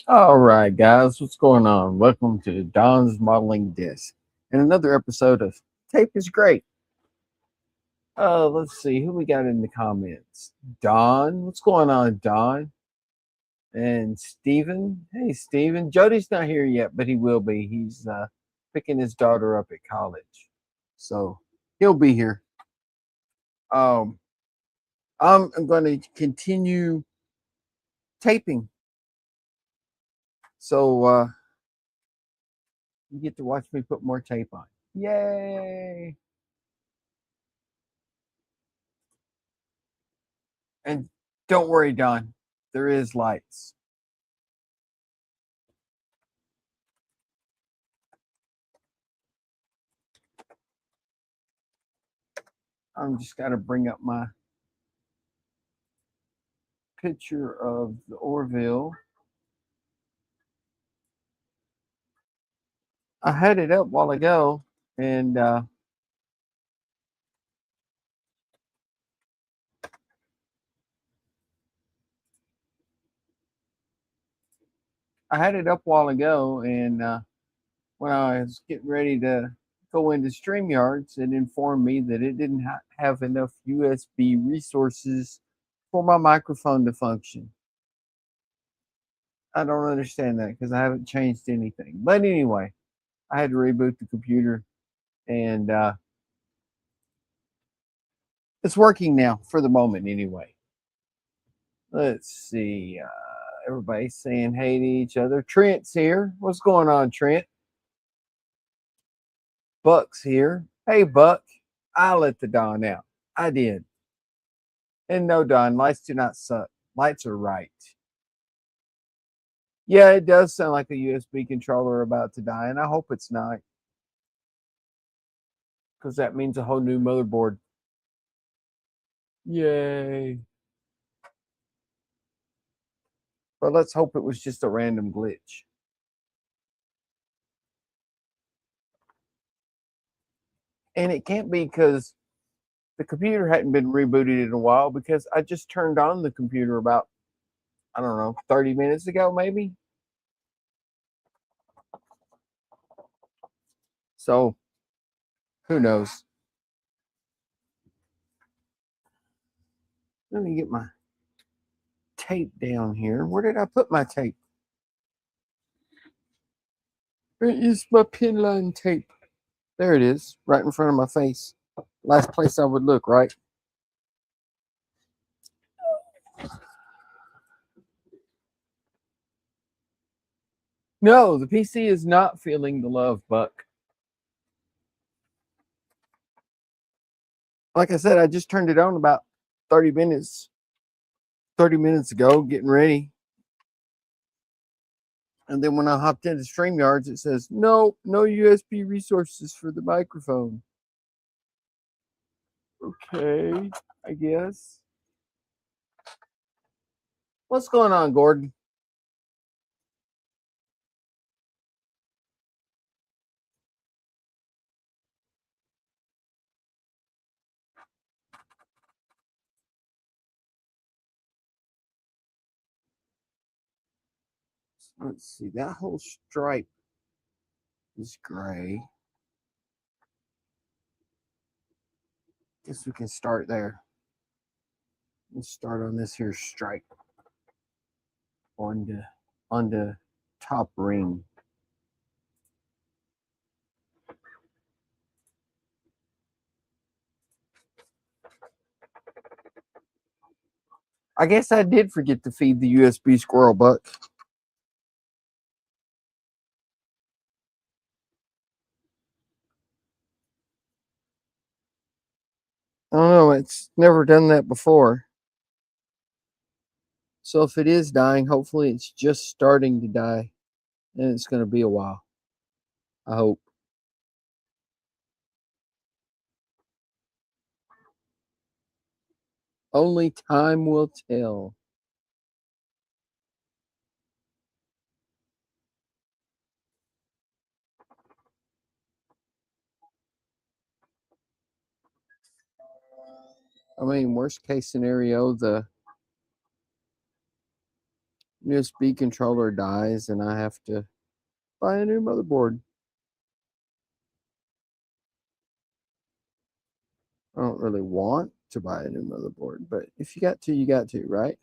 All right, guys, what's going on? Welcome to Don's Modeling Disc and another episode of Tape is Great. Let's see who we got in the comments. Don, what's going on, Don? And Steven. Hey, Steven. Jody's not here yet, but he will be. He's picking his daughter up at college, so he'll be here. Um, I'm going to continue taping, so you get to watch me put more tape on. Yay! And don't worry, Don, there is lights. I'm just got to bring up my picture of the Orville. I had it up while ago, and I had it up while ago, and when I was getting ready to go into StreamYards, it informed me that it didn't have enough USB resources for my microphone to function. I don't understand that because I haven't changed anything. But anyway, I had to reboot the computer, and it's working now for the moment anyway. Let's see. Everybody's saying hey to each other. Trent's here. What's going on, Trent? Buck's here. Hey, Buck. I let the Don out. I did. And no, Don, lights do not suck. Lights are right. Yeah, it does sound like a USB controller about to die, and I hope it's not. Because that means a whole new motherboard. Yay. But let's hope it was just a random glitch. And it can't be because the computer hadn't been rebooted in a while because I just turned on the computer about, I don't know, 30 minutes ago, maybe. So who knows? Let me get my tape down here. Where did I put my tape? Where is my pin line tape? There it is, right in front of my face. Last place I would look, right? No, the PC is not feeling the love, Buck. Like I said, I just turned it on about 30 minutes ago, getting ready. And then when I hopped into StreamYards, it says, no USB resources for the microphone. Okay, I guess. What's going on, Gordon? Let's see, that whole stripe is gray. Guess we can start there. Let's start on this here stripe on the top ring. I guess I did forget to feed the USB squirrel, Buck. I don't know, it's never done that before. So if it is dying, hopefully it's just starting to die. And it's going to be a while. I hope. Only time will tell. I mean, worst case scenario, the USB controller dies and I have to buy a new motherboard. I don't really want to buy a new motherboard, but if you got to, you got to, right?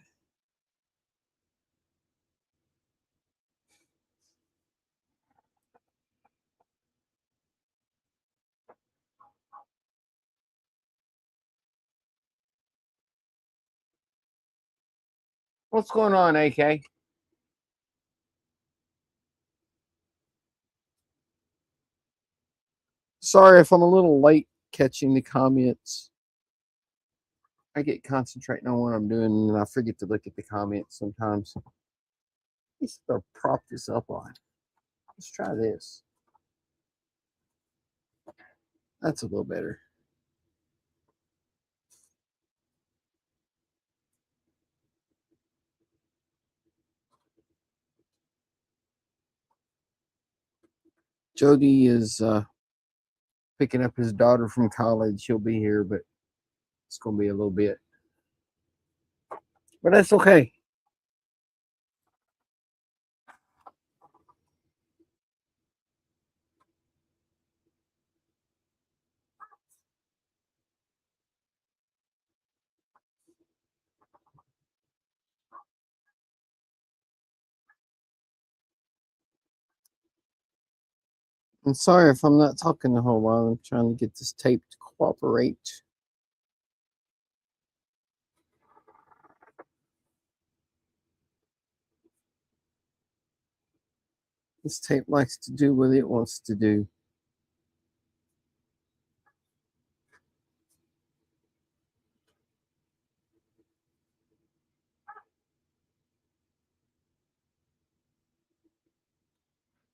What's going on, AK? Sorry if I'm a little late catching the comments. I get concentrating on what I'm doing and I forget to look at the comments sometimes. Let's prop this up on. Let's try this. That's a little better. Jody is picking up his daughter from college. He'll be here, but it's going to be a little bit. But that's okay. I'm sorry if I'm not talking the whole while. I'm trying to get this tape to cooperate. This tape likes to do what it wants to do.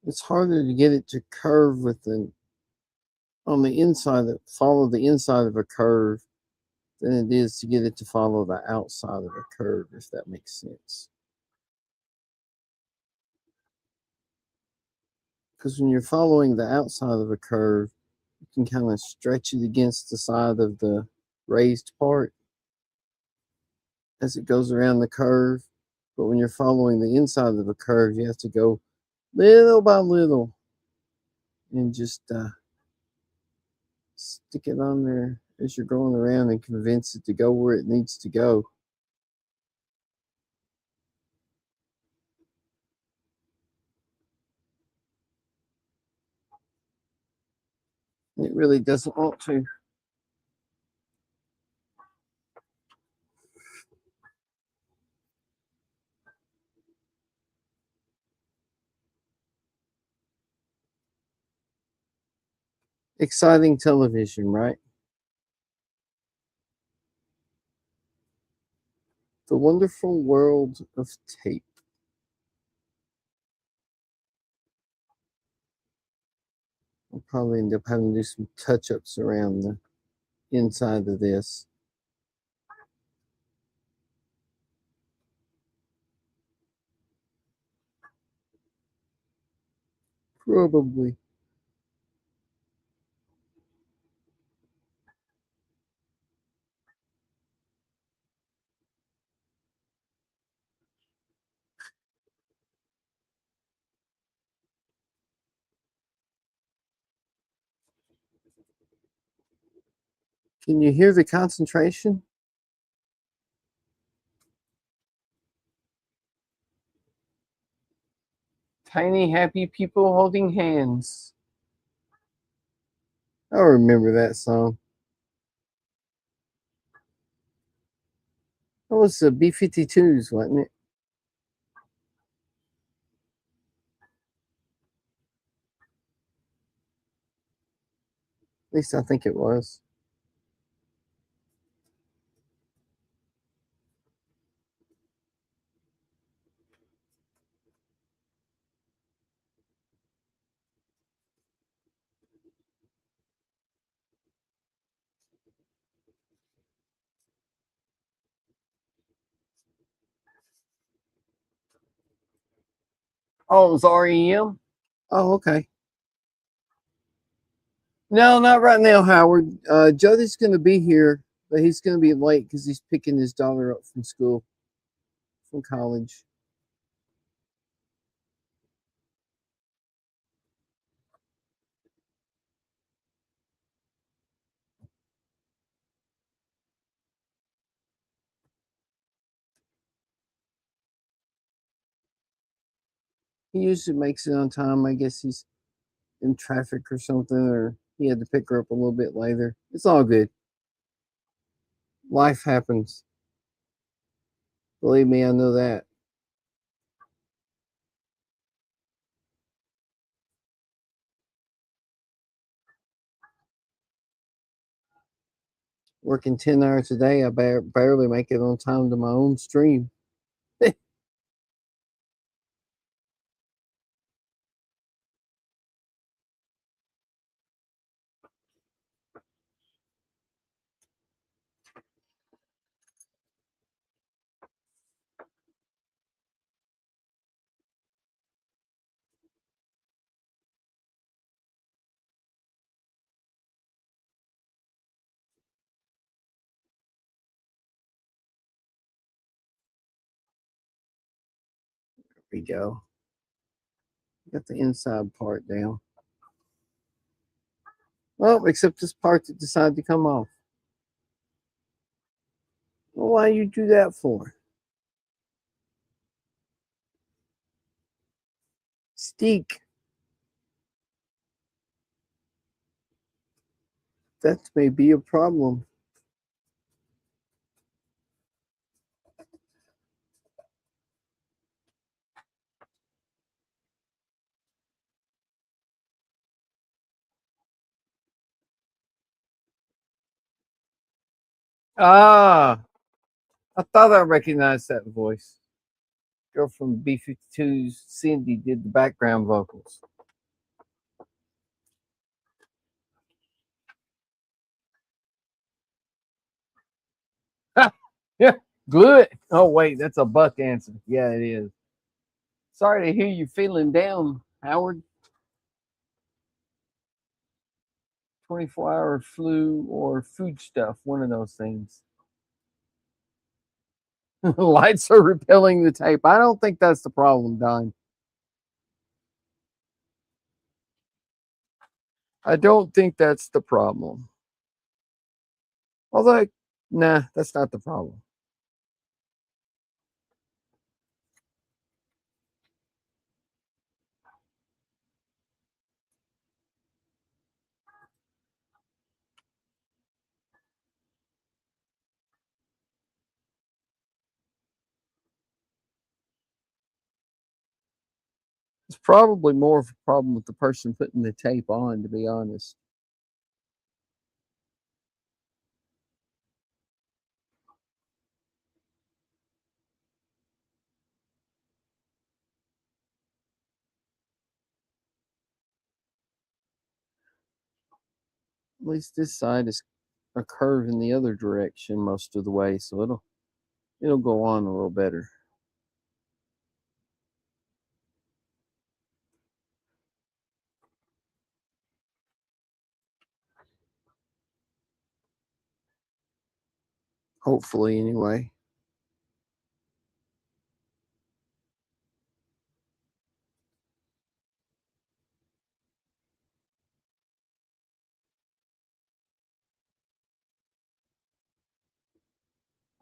It's harder to get it to curve on the inside, follow the inside of a curve than it is to get it to follow the outside of a curve, if that makes sense. Because when you're following the outside of a curve, you can kind of stretch it against the side of the raised part as it goes around the curve. But when you're following the inside of a curve, you have to go little by little and just stick it on there as you're going around and convince it to go where it needs to go. It really doesn't want to. Exciting television, right? The wonderful world of tape. I'll probably end up having to do some touch-ups around the inside of this. Probably. Can you hear the concentration? Tiny happy people holding hands. I remember that song. That was the B-52s, wasn't it? At least I think it was. Oh, it was REM? Oh, okay. No, not right now, Howard. Jody's going to be here, but he's going to be late because he's picking his daughter up from school, from college. He usually makes it on time. I guess he's in traffic or something, or he had to pick her up a little bit later. It's all good. Life happens. Believe me, I know that. Working 10 hours a day, I barely make it on time to my own stream. There we go. Got the inside part down. Well, except this part that decided to come off. Well, why you do that for? Steak. That may be a problem. Ah, I thought I recognized that voice. Girl from B-52's Cindy did the background vocals. Yeah, glue it. Oh wait, that's a Buck answer. Yeah, it is. Sorry to hear you feeling down, Howard. 24-hour flu or food stuff, one of those things. Lights are repelling the tape. I don't think that's the problem, Don. I don't think that's the problem. Although, nah, that's not the problem. It's probably more of a problem with the person putting the tape on, to be honest. At least this side is a curve in the other direction most of the way, so it'll go on a little better. Hopefully, anyway.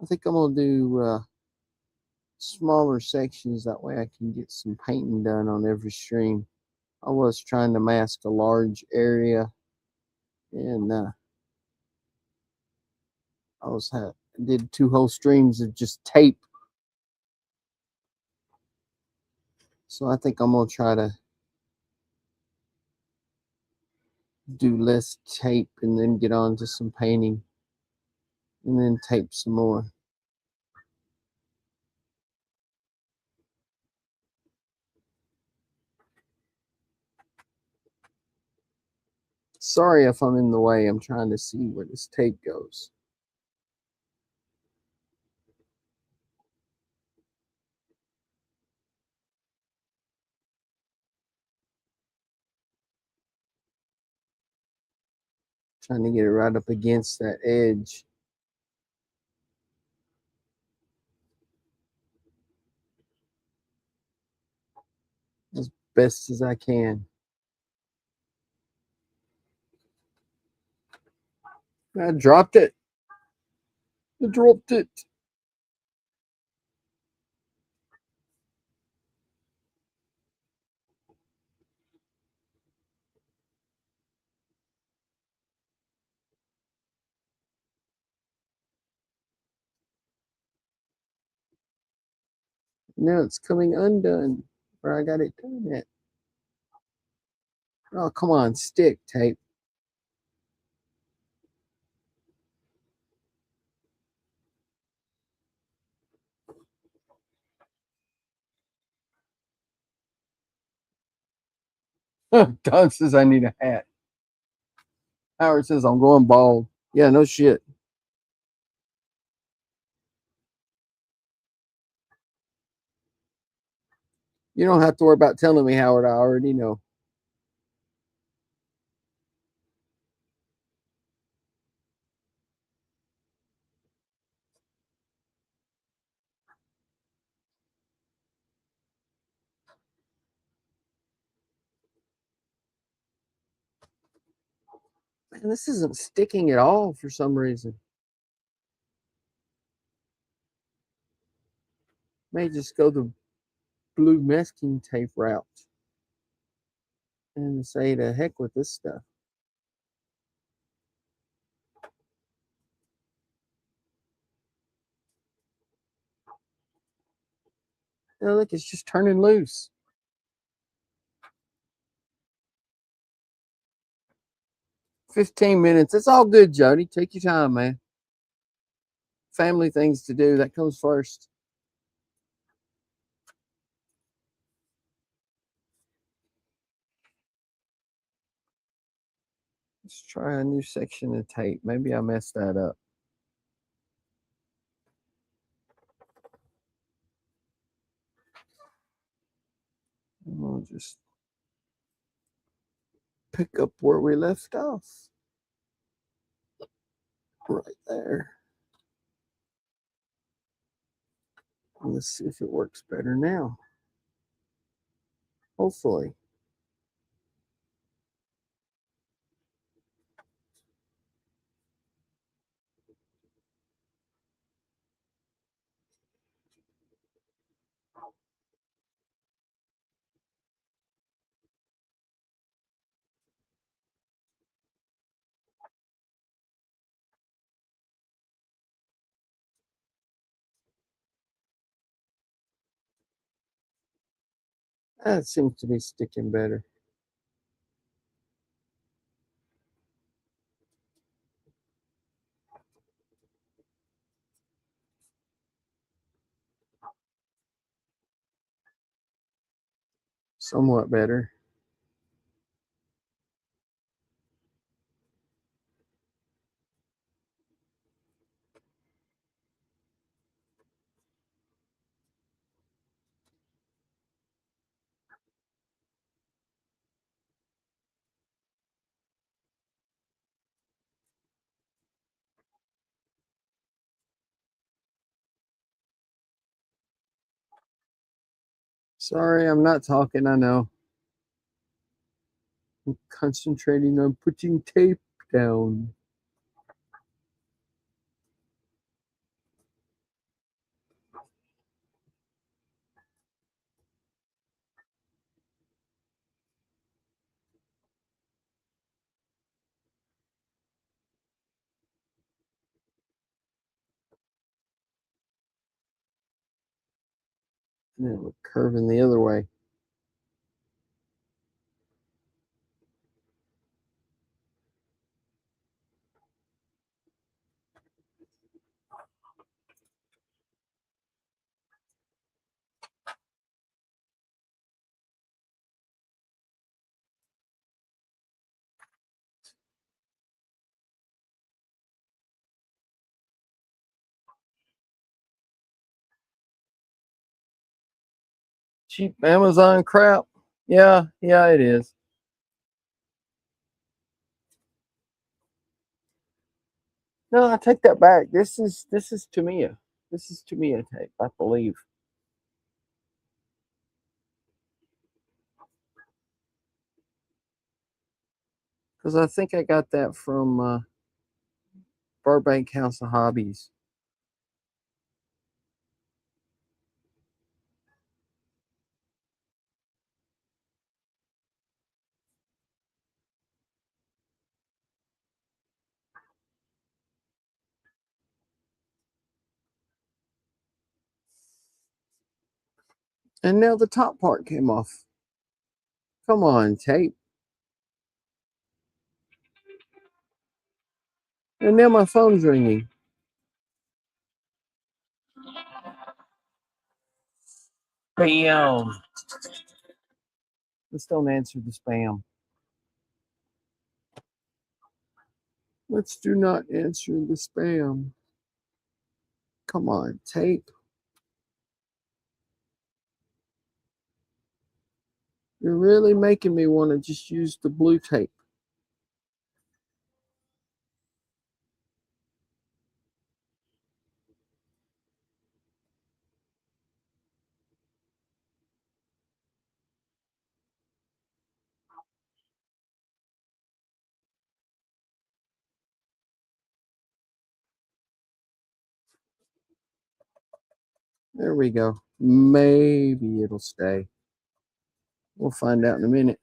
I think I'm gonna do smaller sections. That way, I can get some painting done on every stream. I was trying to mask a large area, and did 2 whole streams of just tape. So I think I'm gonna try to do less tape and then get on to some painting, and then tape some more. Sorry if I'm in the way. I'm trying to see where this tape goes. Trying to get it right up against that edge. As best as I can. I dropped it. I dropped it. Now it's coming undone where I got it done at. Oh, come on, stick tape. Don says I need a hat. Howard says I'm going bald. Yeah, no shit. You don't have to worry about telling me, Howard. I already know. Man, this isn't sticking at all for some reason. May just go the blue masking tape route and say to heck with this stuff. Oh, look, it's just turning loose. 15 minutes. It's all good, Jody. Take your time, man. Family things to do. That comes first. Let's try a new section of tape. Maybe I messed that up. We'll just pick up where we left off. Right there. Let's see if it works better now. Hopefully. That seems to be sticking better. Somewhat better. Sorry, I'm not talking. I know. I'm concentrating on putting tape down. And then we're curving the other way. Cheap Amazon crap. Yeah, it is. No, I take that back. This is Tamiya. This is Tamiya tape, I believe. Because I think I got that from Burbank House of Hobbies. And now the top part came off. Come on, tape. And now my phone's ringing. Bam. Let's don't answer the spam. Let's do not answer the spam. Come on, tape. You're really making me want to just use the blue tape. There we go. Maybe it'll stay. We'll find out in a minute.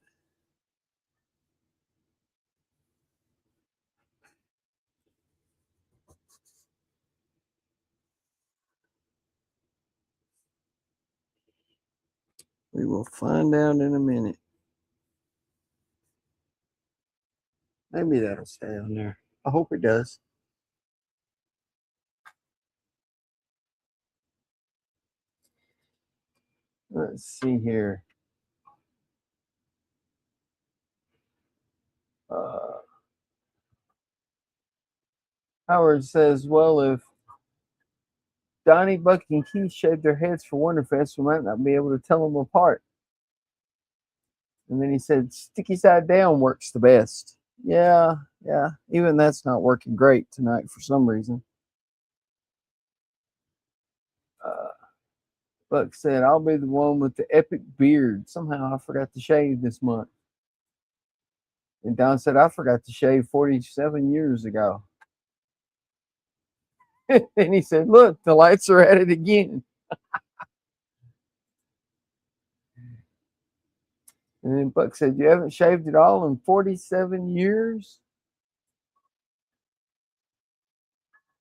We will find out in a minute. Maybe that'll stay on there. I hope it does. Let's see here. Howard says, well, if Donnie, Bucky, and Keith shaved their heads for Wonderfest, we might not be able to tell them apart. And then he said, sticky side down works the best. Yeah. Even that's not working great tonight for some reason. Buck said, I'll be the one with the epic beard. Somehow I forgot to shave this month. And Don said, I forgot to shave 47 years ago. And he said, look, the lights are at it again. And then Buck said, you haven't shaved at all in 47 years?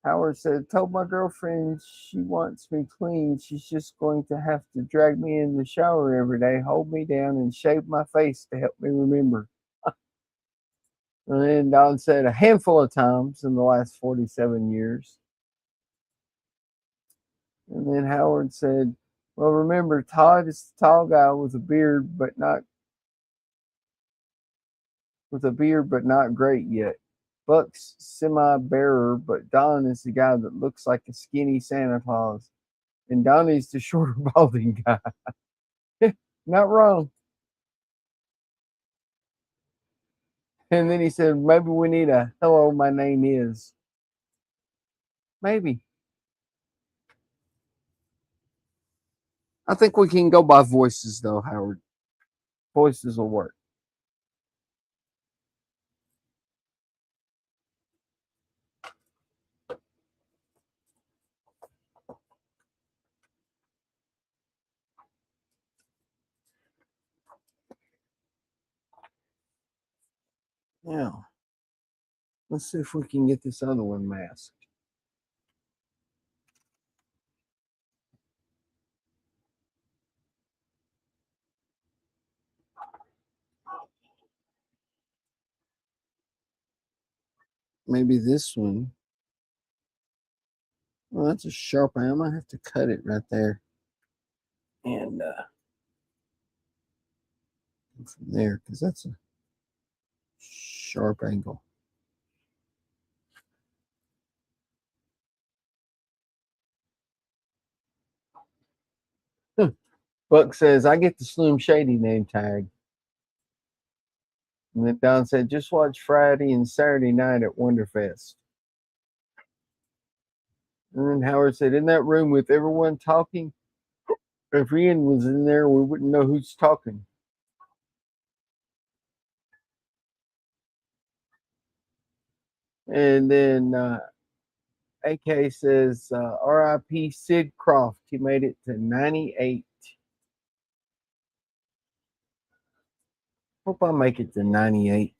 Howard said, told my girlfriend she wants me clean. She's just going to have to drag me in the shower every day, hold me down, and shave my face to help me remember. And then Don said, a handful of times in the last 47 years. And then Howard said, well, remember, Todd is the tall guy with a beard, but not great yet. Buck's semi-bearer, but Don is the guy that looks like a skinny Santa Claus. And Donnie's the shorter, balding guy. Not wrong. And then he said, maybe we need a hello, my name is. Maybe. I think we can go by voices, though, Howard. Voices will work. Now, let's see if we can get this other one masked. Maybe this one. Well, that's a sharp eye. I might have to cut it right there. And from there, because that's a sharp angle. Buck says, I get the Slim Shady name tag. And then Don said, just watch Friday and Saturday night at Wonderfest. And then Howard said, in that room with everyone talking, if Ian was in there, we wouldn't know who's talking. And then AK says, RIP Sid Croft. He made it to 98. Hope I make it to 98.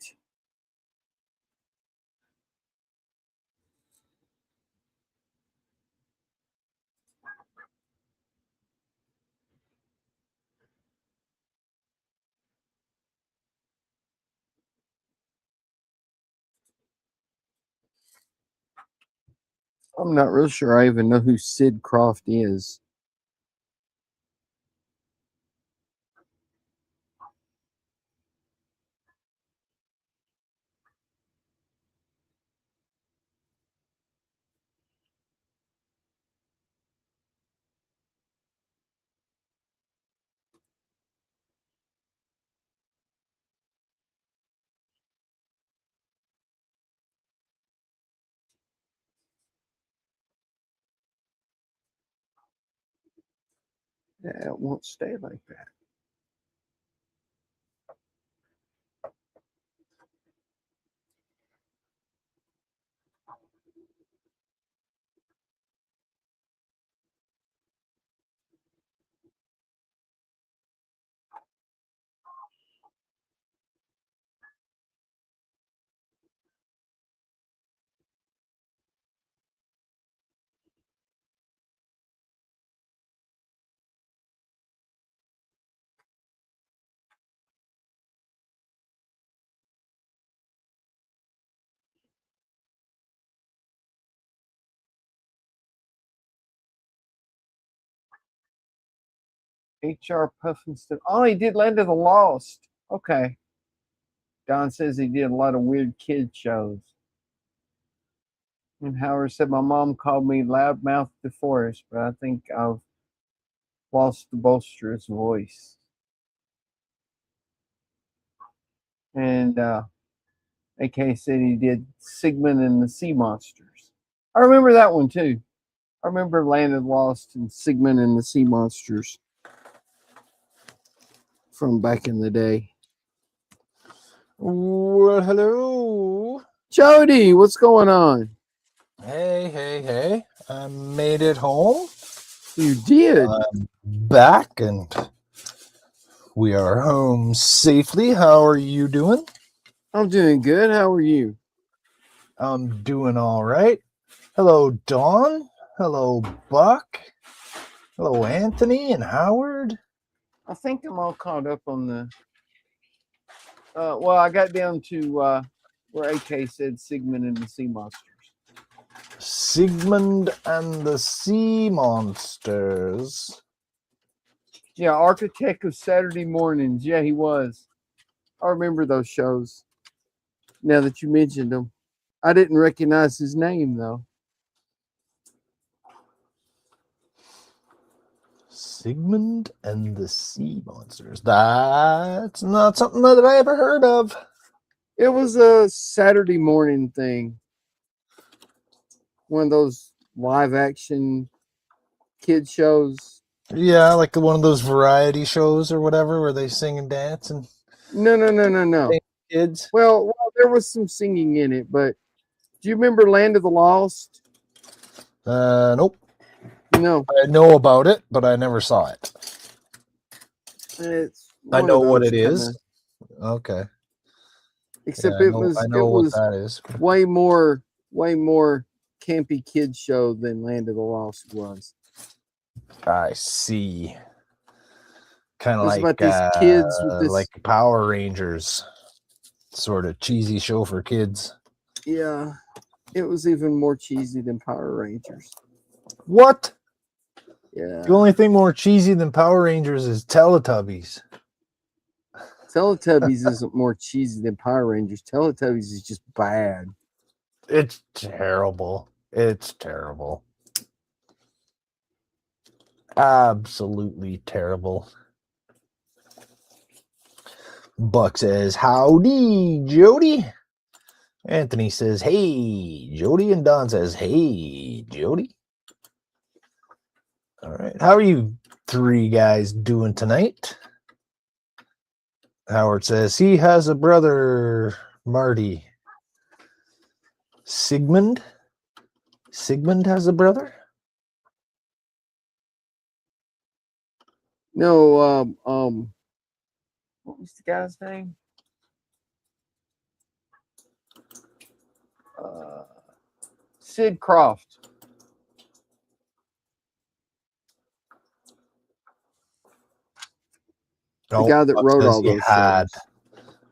I'm not real sure I even know who Sid Croft is. Yeah, it won't stay like that. H.R. Puffinston. Oh, he did Land of the Lost. Okay. Don says he did a lot of weird kid shows. And Howard said, my mom called me loudmouth DeForest, but I think I've lost the bolsterous voice. And AK said he did Sigmund and the Sea Monsters. I remember that one too. I remember Land of the Lost and Sigmund and the Sea Monsters from back in the day. Well, hello. Jody, what's going on? Hey. I made it home. You did. I'm back and we are home safely. How are you doing? I'm doing good. How are you? I'm doing all right. Hello, Dawn. Hello, Buck. Hello, Anthony and Howard. I think I'm all caught up on the. Well, I got down to where AK said Sigmund and the Sea Monsters. Sigmund and the Sea Monsters. Yeah, Architect of Saturday Mornings. Yeah, he was. I remember those shows. Now that you mentioned them, I didn't recognize his name though. Sigmund and the Sea Monsters. That's not something that I ever heard of. It was a Saturday morning thing. One of those live action kid shows. Yeah, like one of those variety shows or whatever where they sing and dance and No. kids. Well, there was some singing in it, but do you remember Land of the Lost? Nope. No. I know about it, but I never saw it. I know what it is. Okay. Except yeah, it was what that is. way more campy kid show than Land of the Lost was. I see. Kind of like about these kids with this, like Power Rangers, sort of cheesy show for kids. Yeah, it was even more cheesy than Power Rangers. What? Yeah. The only thing more cheesy than Power Rangers is Teletubbies. Teletubbies isn't more cheesy than Power Rangers. Teletubbies is just bad. It's terrible. It's terrible. Absolutely terrible. Buck says, howdy, Jody. Anthony says, hey, Jody. And Don says, hey, Jody. All right. How are you three guys doing tonight? Howard says, he has a brother, Marty. Sigmund? Sigmund has a brother? No, what was the guy's name? Sid Croft. The guy that wrote all those shows.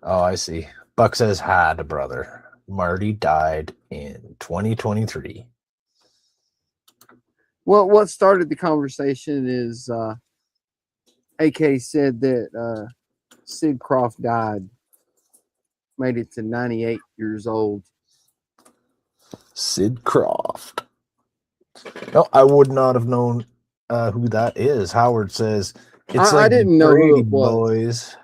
Oh, I see. Buck says had a brother. Marty died in 2023. Well, what started the conversation is AK said that Sid Croft died, made it to 98 years old. Sid Croft. No, I would not have known who that is. Howard says it's I like didn't know who Brady it was. Boys.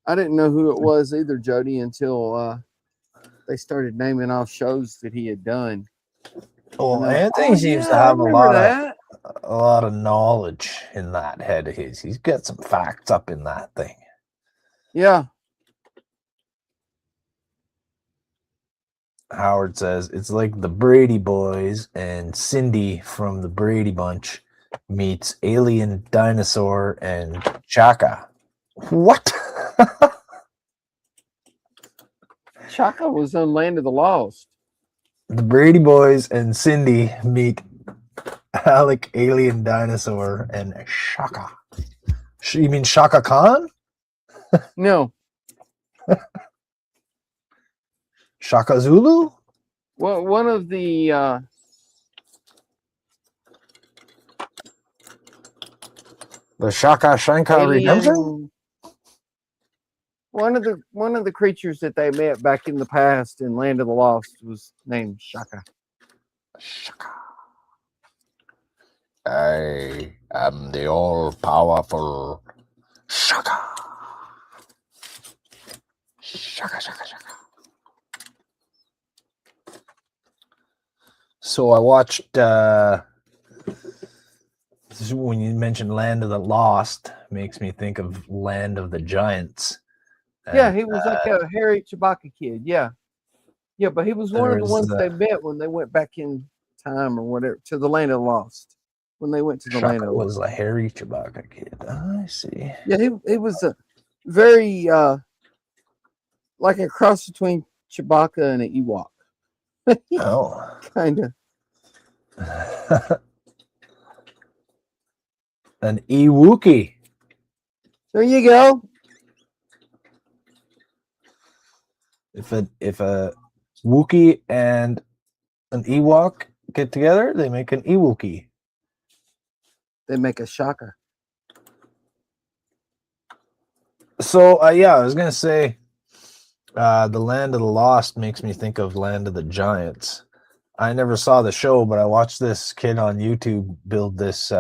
I didn't know who it was either, Jody, until they started naming off shows that he had done. Well, And Anthony seems to I have a remember lot of knowledge in that head of his. He's got some facts up in that thing. Yeah. Howard says it's like the Brady Boys and Cindy from the Brady Bunch meets Alien Dinosaur and Chaka. What? Chaka was on Land of the Lost. The Brady Boys and Cindy meet Alec Alien Dinosaur and Shaka. You mean Shaka Khan? No. Shaka Zulu? Well, one of the Shaka Shanka Redemption? One of the creatures that they met back in the past in Land of the Lost was named Shaka. Shaka. I am the all-powerful Shaka. Shaka, Shaka, Shaka. So I watched, when you mentioned Land of the Lost, makes me think of Land of the Giants. Yeah, he was like a hairy Chewbacca kid. Yeah. Yeah, but he was one of the ones they met when they went back in time or whatever to the Land of the Lost. When they went to the Land of the Lost. Was a hairy Chewbacca kid. I see. Yeah, he was a very like a cross between Chewbacca and an Ewok. Oh. Kind of. An Ewookie. There you go. If a Wookiee and an Ewok get together, they make an Ewookie. They make a Shaka. So yeah, I was gonna say, the Land of the Lost makes me think of Land of the Giants. I never saw the show, but I watched this kid on YouTube build this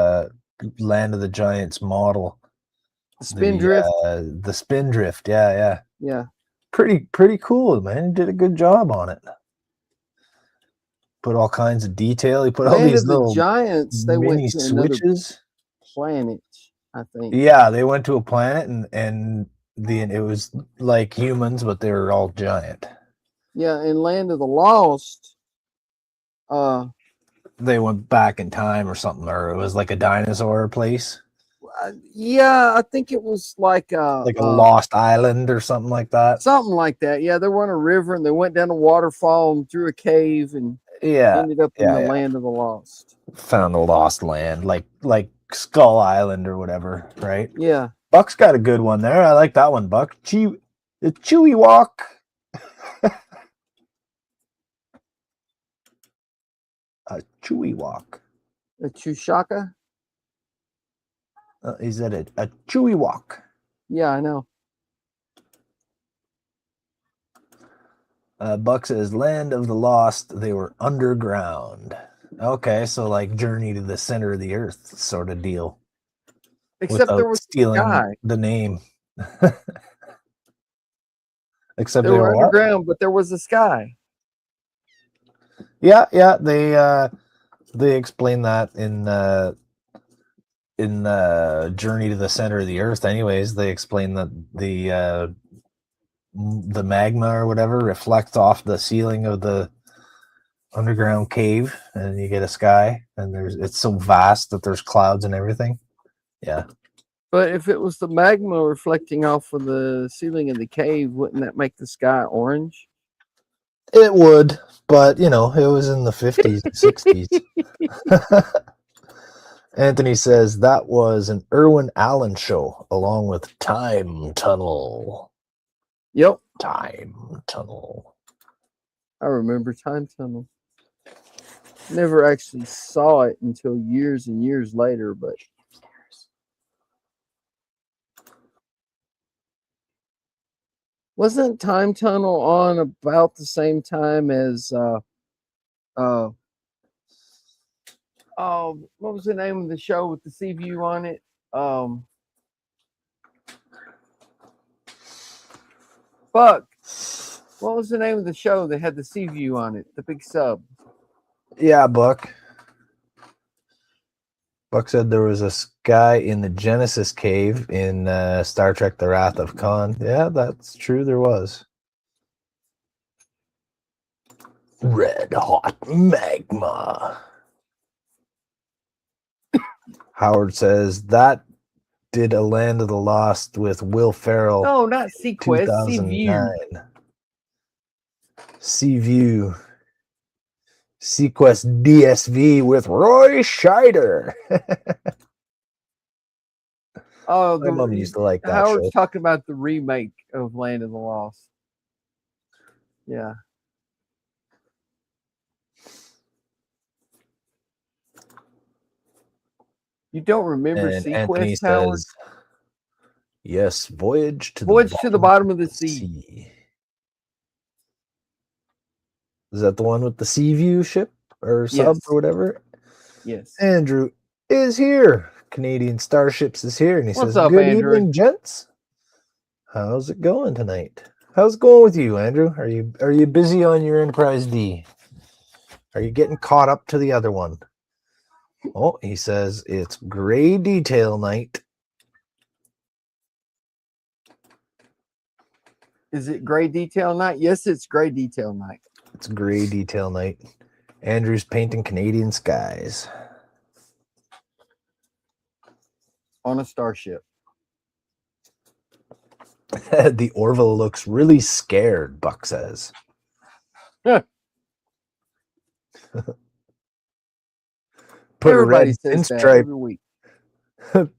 Land of the Giants model. The Spindrift. The Spindrift, yeah. Yeah. Pretty cool, man. He did a good job on it. Put all kinds of detail. He put all these little Giants. They mini went to switches. Planet, I think. Yeah, they went to a planet and it was like humans, but they were all giant. Yeah, in Land of the Lost, they went back in time or something, or it was like a dinosaur place. Yeah, I think it was like a lost island or something like that. Something like that. Yeah, they were on a river and they went down a waterfall and through a cave and ended up in the Land of the Lost. Found a lost land, like Skull Island or whatever, right? Yeah. Buck's got a good one there. I like that one, Buck. The Chewy Walk. A Chewy Walk. A Chewshaka? Is that a Chewy Walk? Yeah, I know. Buck says, Land of the Lost, they were underground. Okay, so like Journey to the Center of the Earth sort of deal. Except there was stealing sky. The name. Except they were underground, but there was a sky. Yeah, they explain that in Journey to the Center of the Earth. Anyways, they explain that the magma or whatever reflects off the ceiling of the underground cave, and you get a sky, and it's so vast that there's clouds and everything. Yeah. But if it was the magma reflecting off of the ceiling of the cave, wouldn't that make the sky orange? It would, but it was in the 50s and 60s. Anthony says that was an Irwin Allen show along with Time Tunnel. Yep. Time Tunnel. I remember Time Tunnel. Never actually saw it until years and years later, but wasn't Time Tunnel on about the same time as what was the name of the show with the sea view on it? Buck. What was the name of the show that had the sea view on it? The big sub. Yeah, Buck. Buck said there was a guy in the Genesis cave in Star Trek The Wrath of Khan. Yeah, that's true. There was. Red hot magma. Howard says that did a Land of the Lost with Will Ferrell. No, not Sequest. Sea View. 2009. Sea View. Sequest DSV with Roy Scheider. Oh, My mom used to like that Howard's show. talking about the remake of Land of the Lost. Yeah. You don't remember And Anthony Sequest, Howard? says, yes, Voyage to the bottom of the sea. Is that the one with the Sea View ship or sub Yes. or whatever? Yes. Andrew is here. Canadian Starships is here, and he What's says, up, good Andrew? evening, gents. How's it going tonight? How's it going with you, Andrew? Are you busy on your Enterprise D? Are you getting caught up to the other one? Oh, he says it's gray detail night. Is it gray detail night? Yes, it's gray detail night. It's gray detail night. Andrew's painting Canadian skies. On a starship. The Orville looks really scared, Buck says. Yeah. Put Everybody a red says that pinstripe. every week.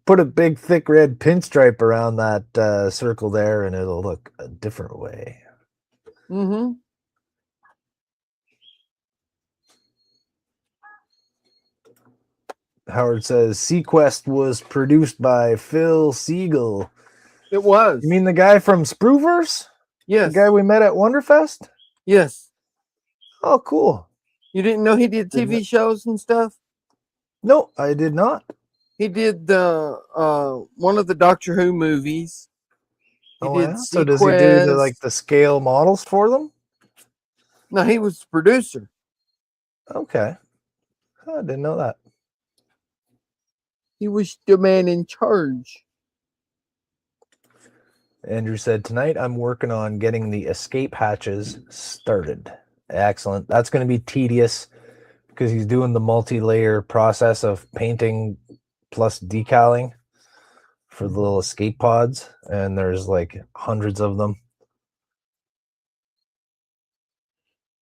Put a big, thick red pinstripe around that circle there, and it'll look a different way. Mm-hmm. Howard says Sequest was produced by Phil Siegel. It was. You mean the guy from Spruverse? Yes. The guy we met at Wonderfest? Yes. Oh, cool. You didn't know he did TV shows and stuff? No, I did not. He did the one of the Doctor Who movies. He did yeah? So does he do the scale models for them? No, he was the producer. Okay. I didn't know that. He was the man in charge. Andrew said, tonight I'm working on getting the escape hatches started. Excellent. That's going to be tedious because he's doing the multi-layer process of painting plus decaling for the little escape pods, and there's like hundreds of them.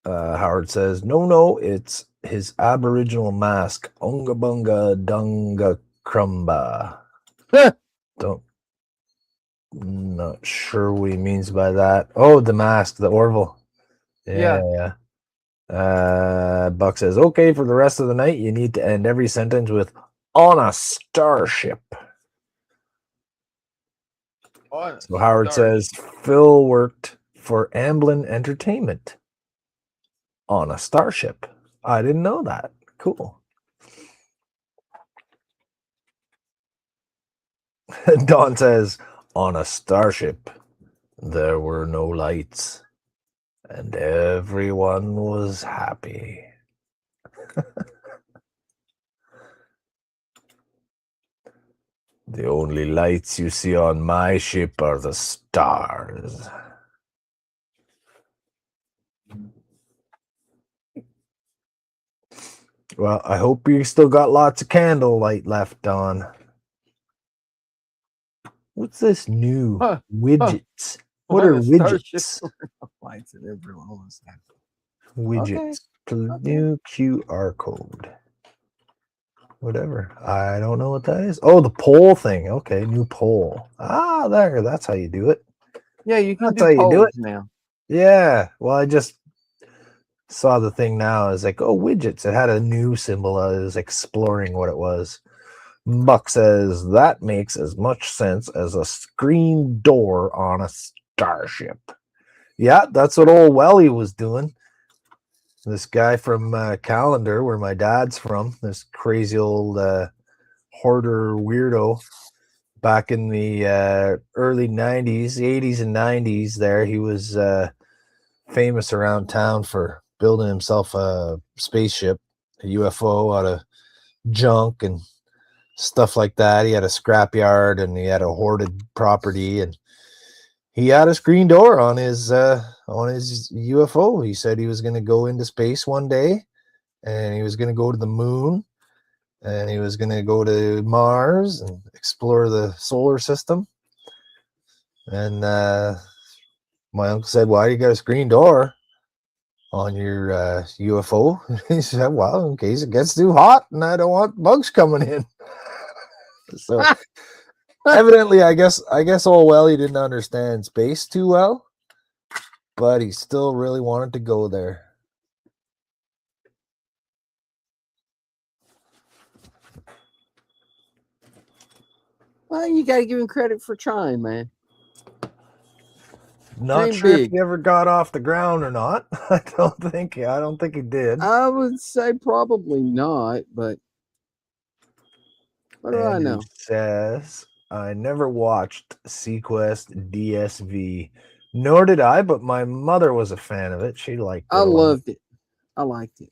Howard says, no, it's his Aboriginal mask, Unga Bunga Dunga Crumba. Not sure what he means by that. Oh, the mask, the Orville. Yeah. Buck says, okay, for the rest of the night, you need to end every sentence with on a starship. So Howard says, Phil worked for Amblin Entertainment on a starship. I didn't know that. Cool. Don says, on a starship, there were no lights, and everyone was happy. The only lights you see on my ship are the stars. Well, I hope you still got lots of candlelight left, Don. What's this new widgets? What are widgets? Lights and everyone was happy. Widgets. New QR code. Whatever. I don't know what that is. Oh, the poll thing. Okay, new poll. Ah, there. That's how you do it. Yeah, you can That's how you do it now. Yeah. Well, I just Saw the thing now. It's like, oh, widgets. It had a new symbol. I was exploring what it was. Buck says that makes as much sense as a screen door on a starship. Yeah, that's what old Welly was doing. This guy from Callender, where my dad's from, this crazy old hoarder weirdo, back in the early 90s, 80s and 90s there, he was famous around town for building himself a spaceship, a UFO out of junk and stuff like that. He had a scrapyard and he had a hoarded property, and he had a screen door on his UFO. He said he was going to go into space one day, and he was going to go to the moon, and he was going to go to Mars and explore the solar system. And my uncle said, "Why do you got a screen door on your UFO?" He said, "Well, in case it gets too hot and I don't want bugs coming in." So evidently, I guess old Welly didn't understand space too well, but he still really wanted to go there. Well, you got to give him credit for trying, man. Not Dream sure if big. he ever got off the ground or not. I don't think he did. I would say probably not, but what do I Andrew know? says, I never watched Sequest DSV, nor did I, but my mother was a fan of it. She liked it. I loved it. I liked it.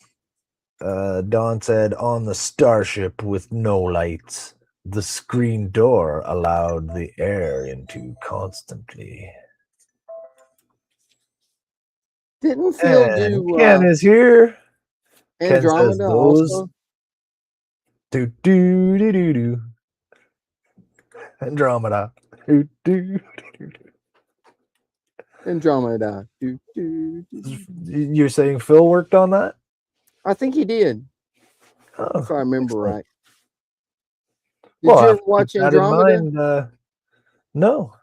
Don said, on the Starship with no lights, the screen door allowed the air into constantly. Didn't Phil And do Ken is here. Ken says Andromeda those. also? Do do do do do. Andromeda. Do do do do. Andromeda. Do, do, do. You're saying Phil worked on that? I think he did, Oh, if I remember excellent. right. Did Well, you I'll ever watch keep that in Andromeda? mind. No.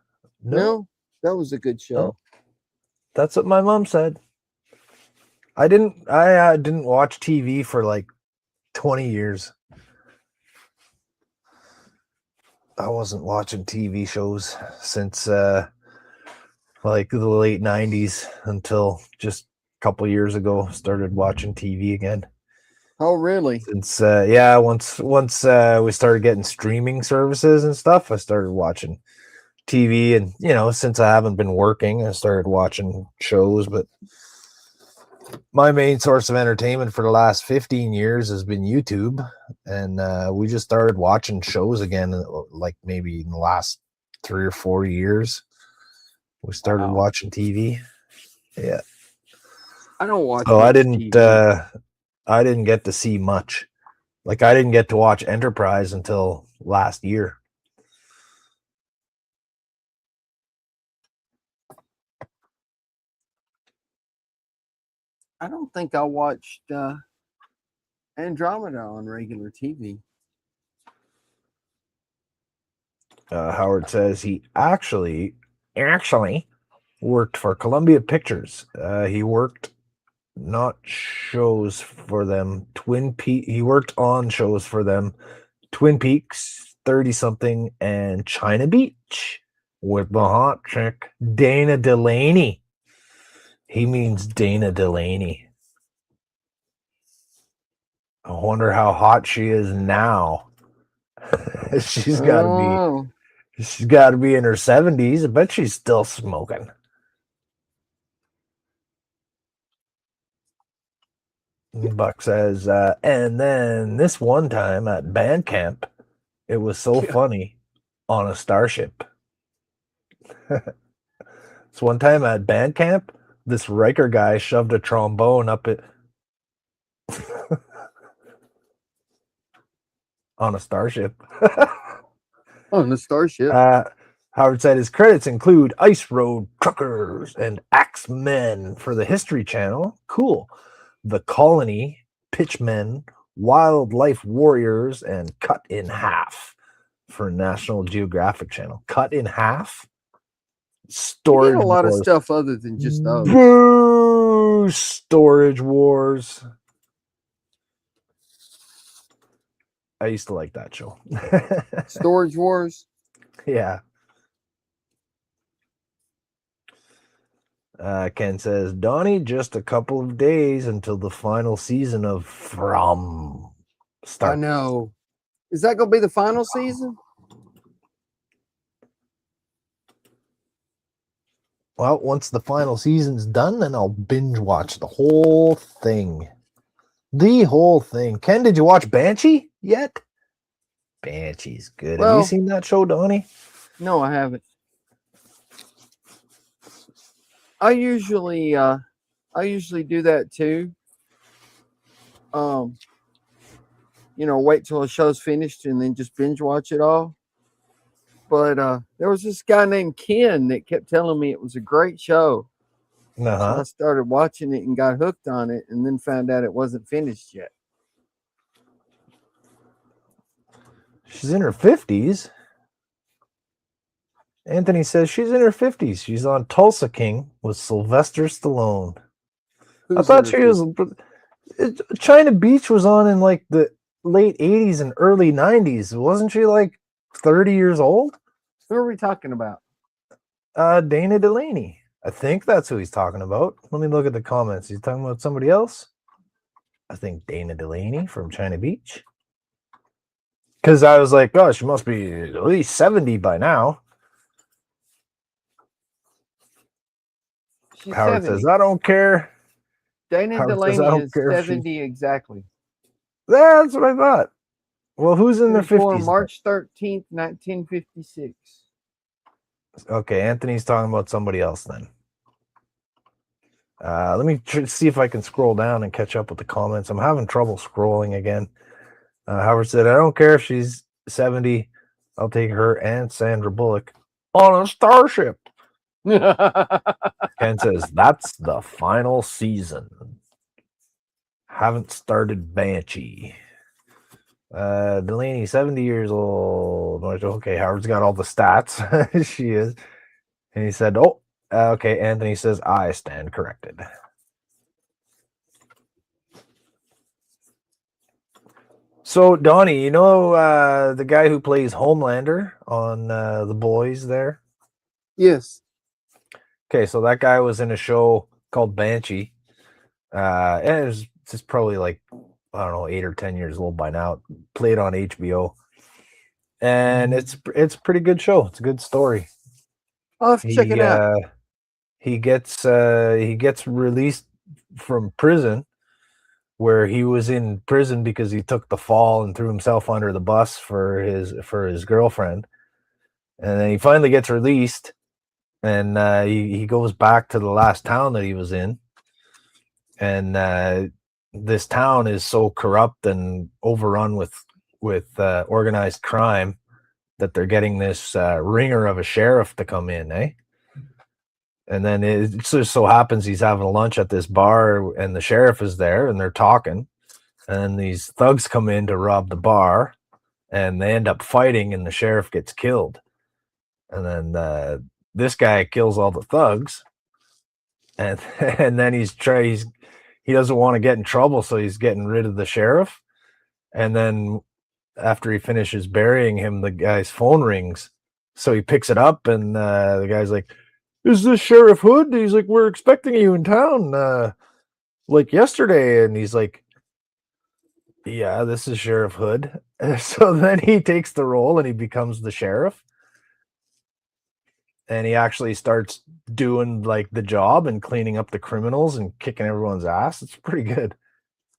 No, that was a good show. No. That's what my mom said. I didn't watch TV for like 20 years. I wasn't watching TV shows since like the late 90s until just a couple years ago. Started watching TV again. Oh, really? Since once we started getting streaming services and stuff, I started watching TV. And since I haven't been working, I started watching shows. But my main source of entertainment for the last 15 years has been YouTube, and we just started watching shows again, like maybe in the last 3 or 4 years. We started watching TV. Yeah, I don't watch. So I didn't. TV. I didn't get to see much. Like, I didn't get to watch Enterprise until last year. I don't think I watched Andromeda on regular TV. Howard says he actually worked for Columbia Pictures. He worked not shows for them. He worked on shows for them. Twin Peaks, 30-something, and China Beach with the hot chick Dana Delaney. He means Dana Delaney. I wonder how hot she is now. She's got to be in her 70s. I bet she's still smoking. Buck says, and then this one time at band camp, it was so funny on a Starship. This one time at band camp, this Riker guy shoved a trombone up it on a Starship. On the Starship. Howard said his credits include Ice Road Truckers and Axemen for the History Channel. Cool. The Colony, Pitchmen, Wildlife Warriors, and Cut in Half for National Geographic Channel. Cut in Half? Storage. A lot of stuff other than just those. Ooh, Storage Wars. I used to like that show. Storage Wars. Yeah. Ken says, Donnie, just a couple of days until the final season of From I starts. know. Is that going to be the final season? Well, once the final season's done, then I'll binge watch the whole thing. The whole thing. Ken, did you watch Banshee yet? Banshee's good. Have you Well- seen that show, Donnie? No, I haven't. I usually do that too. Wait till a show's finished and then just binge watch it all. But there was this guy named Ken that kept telling me it was a great show. So I started watching it and got hooked on it, and then found out it wasn't finished yet. She's in her 50s. Anthony says she's in her 50s. She's on Tulsa King with Sylvester Stallone. I thought she was... China Beach was on in like the late 80s and early 90s. Wasn't she like 30 years old? Who are we talking about? Dana Delaney. I think that's who he's talking about. Let me look at the comments. He's talking about somebody else. I think Dana Delaney from China Beach. Because I was like, oh, she must be at least 70 by now. She's Howard 70. says, I don't care. Dana Howard says, Delaney I don't is care if 70 exactly. That's what I thought. Well, who's in their 50s? March 13th, 1956. Okay, Anthony's talking about somebody else then. Let me see if I can scroll down and catch up with the comments. I'm having trouble scrolling again. Howard said, I don't care if she's 70. I'll take her and Sandra Bullock on a starship. Ken says, that's the final season. Haven't started Banshee. Delaney, 70 years old. Okay, Howard's got all the stats. She is. And he said, oh, okay. Anthony says, I stand corrected. So, Donnie, you know the guy who plays Homelander on The Boys there? Yes. Okay, so that guy was in a show called Banshee. And it was just probably like, I don't know, 8 or 10 years old by now. Played on HBO. And it's a pretty good show. It's a good story. I'll have to check it out. He gets released from prison, where he was in prison because he took the fall and threw himself under the bus for his girlfriend. And then he finally gets released, and he goes back to the last town that he was in. And this town is so corrupt and overrun with organized crime that they're getting this ringer of a sheriff to come in, eh? And then it just so happens he's having lunch at this bar, and the sheriff is there, and they're talking. And these thugs come in to rob the bar, and they end up fighting, and the sheriff gets killed. And then this guy kills all the thugs, and then he doesn't want to get in trouble, so he's getting rid of the sheriff. And then after he finishes burying him, the guy's phone rings. So he picks it up, and the guy's like, is this Sheriff Hood? He's like, we're expecting you in town like yesterday. And he's like, yeah, this is Sheriff Hood. So then he takes the role and he becomes the sheriff. And he actually starts doing like the job and cleaning up the criminals and kicking everyone's ass. It's pretty good.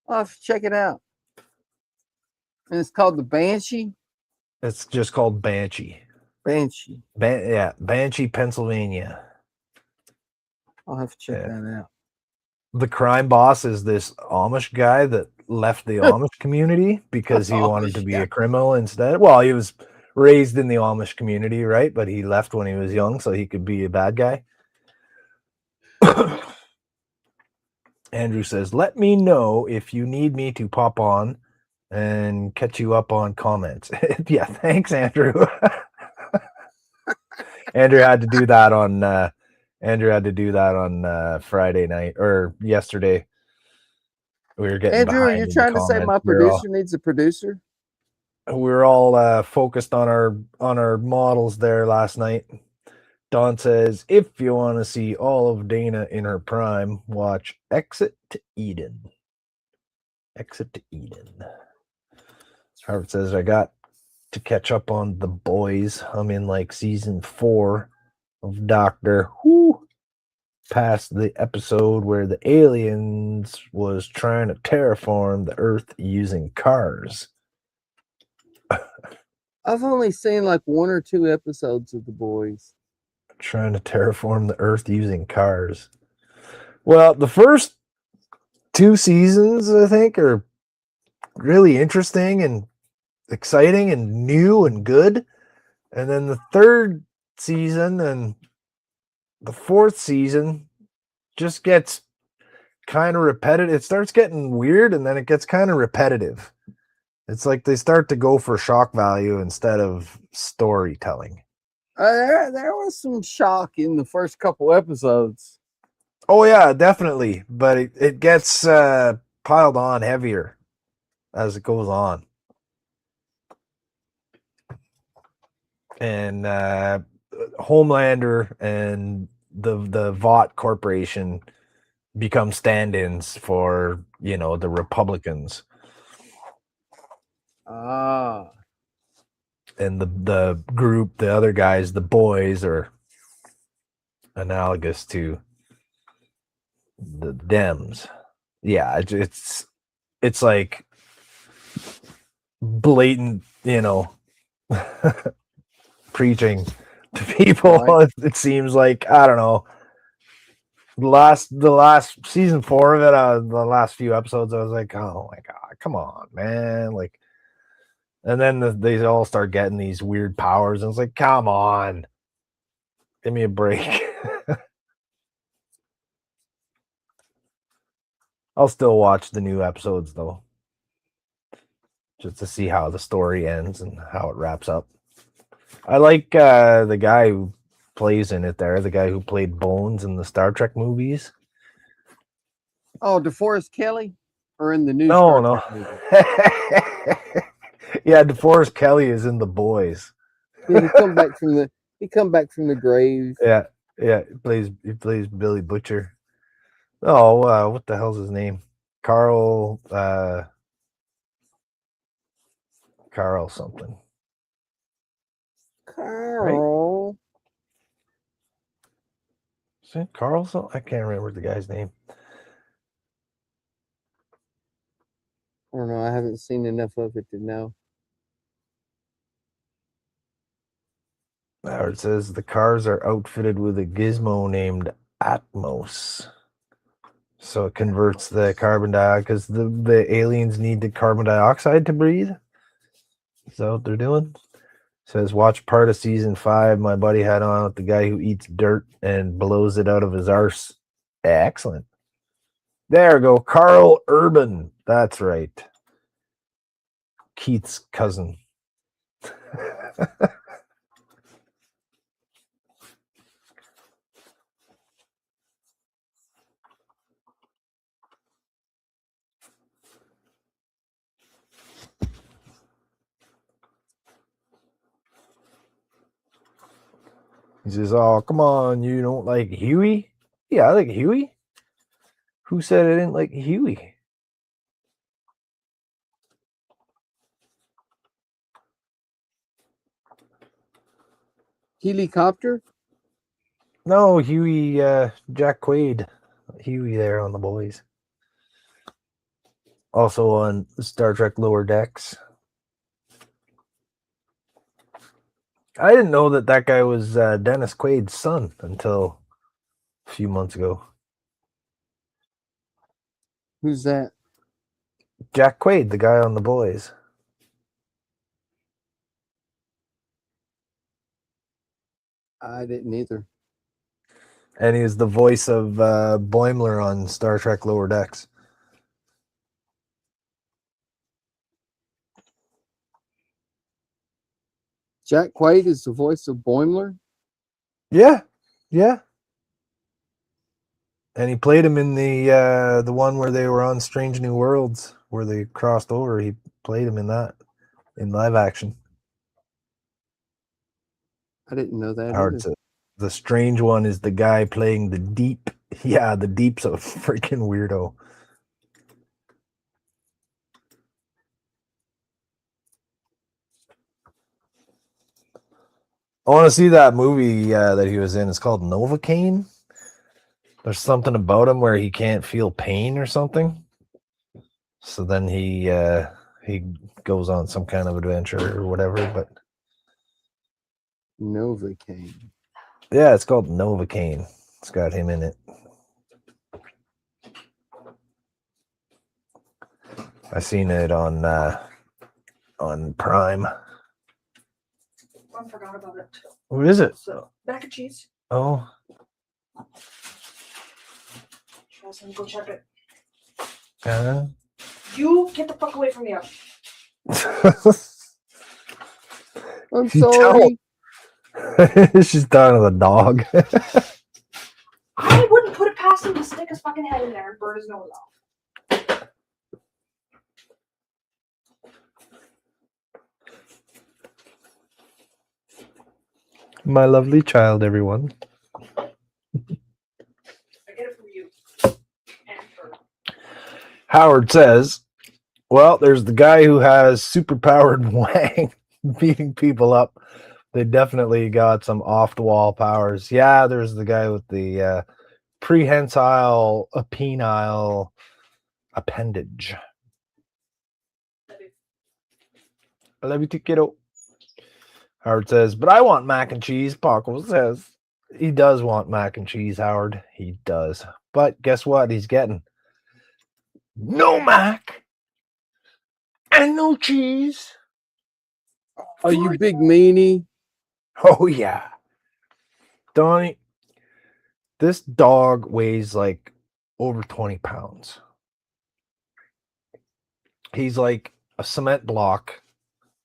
I'll have to check it out. And it's called the Banshee? It's just called Banshee. Banshee. Banshee, Pennsylvania. I'll have to check that out. The crime boss is this Amish guy that left the Amish community because he wanted to be a criminal instead. Well, he was raised in the Amish community, right? But he left when he was young so he could be a bad guy. Andrew says, let me know if you need me to pop on and catch you up on comments. Yeah, thanks, Andrew. Andrew had to do that on Andrew had to do that on Friday night or yesterday. We were getting Andrew, are behind you in the trying to say comments. my producer needs a producer? We were all focused on our models there last night. Don says, if you want to see all of Dana in her prime, watch Exit to Eden. Exit to Eden. Harvard says, I got to catch up on The Boys. I'm in like season 4 of Doctor Who. Past the episode where the aliens was trying to terraform the Earth using cars. I've only seen like 1 or 2 episodes of The Boys. Trying to terraform the Earth using cars. Well, the first 2 seasons, I think, are really interesting and exciting and new and good. And then the 3rd season and the 4th season just gets kind of repetitive. It starts getting weird and then it gets kind of repetitive. It's like they start to go for shock value instead of storytelling. There was some shock in the first couple episodes. Oh, yeah, definitely. But it gets piled on heavier as it goes on. And Homelander and the Vought Corporation become stand-ins for, the Republicans. Ah. And the group, the other guys, the boys, are analogous to the Dems. Yeah, it's like blatant, preaching to people. Right. It seems like, I don't know. The last season 4 of it, the last few episodes, I was like, oh my god, come on, man! Like, and then they all start getting these weird powers, and it's like, come on, give me a break. I'll still watch the new episodes though, just to see how the story ends and how it wraps up. I like the guy who plays in it there, the guy who played Bones in the Star Trek movies. Oh, DeForest Kelly? Or in the new Star Trek movie? Yeah, DeForest Kelly is in The Boys. Yeah, he come back from the grave. Yeah, he plays Billy Butcher. Oh, what the hell's his name? Carl something. Carl. Right? Is it Carl something? I can't remember the guy's name. I don't know. I haven't seen enough of it to know. It says the cars are outfitted with a gizmo named Atmos. So it converts the carbon dioxide because the aliens need the carbon dioxide to breathe. Is that what they're doing? It says, watch part of season 5. My buddy had on with the guy who eats dirt and blows it out of his arse. Excellent. There we go. Carl Urban. That's right. Keith's cousin. He says, oh, come on, you don't like Huey? Yeah, I like Huey. Who said I didn't like Huey? Helicopter? No, Huey, Jack Quaid. Huey there on The Boys. Also on Star Trek Lower Decks. I didn't know that guy was Dennis Quaid's son until a few months ago. Who's that? Jack Quaid, the guy on The Boys. I didn't either. And he was the voice of Boimler on Star Trek Lower Decks. Jack Quaid is the voice of Boimler? Yeah. And he played him in the one where they were on Strange New Worlds, where they crossed over. He played him in that, in live action. I didn't know that Hard either. to. The strange one is the guy playing the Deep. Yeah, the Deep's a freaking weirdo. I want to see that movie that he was in. It's called Novocaine. There's something about him where he can't feel pain or something. So then he goes on some kind of adventure or whatever. But Novocaine. yeah, it's called Novocaine. It's got him in it. I seen it on Prime. I forgot about it. What is it? So, mac and cheese. Oh, Go check it. uh, You get the fuck away from me. I'm She sorry. she's talking to the dog. I wouldn't put it past him to stick his fucking head in there and burn his nose off. My lovely child, everyone. I get it from you. And for Howard says, well, there's the guy who has superpowered wang beating people up. They definitely got some off-the-wall powers. Yeah, there's the guy with the prehensile penile appendage. I love you too, kiddo. Howard says, but I want mac and cheese. Paco says he does want mac and cheese, Howard. He does. But guess what he's getting? No mac and no cheese. Oh, you big meanie. Oh, yeah. Donnie, this dog weighs like over 20 pounds. He's like a cement block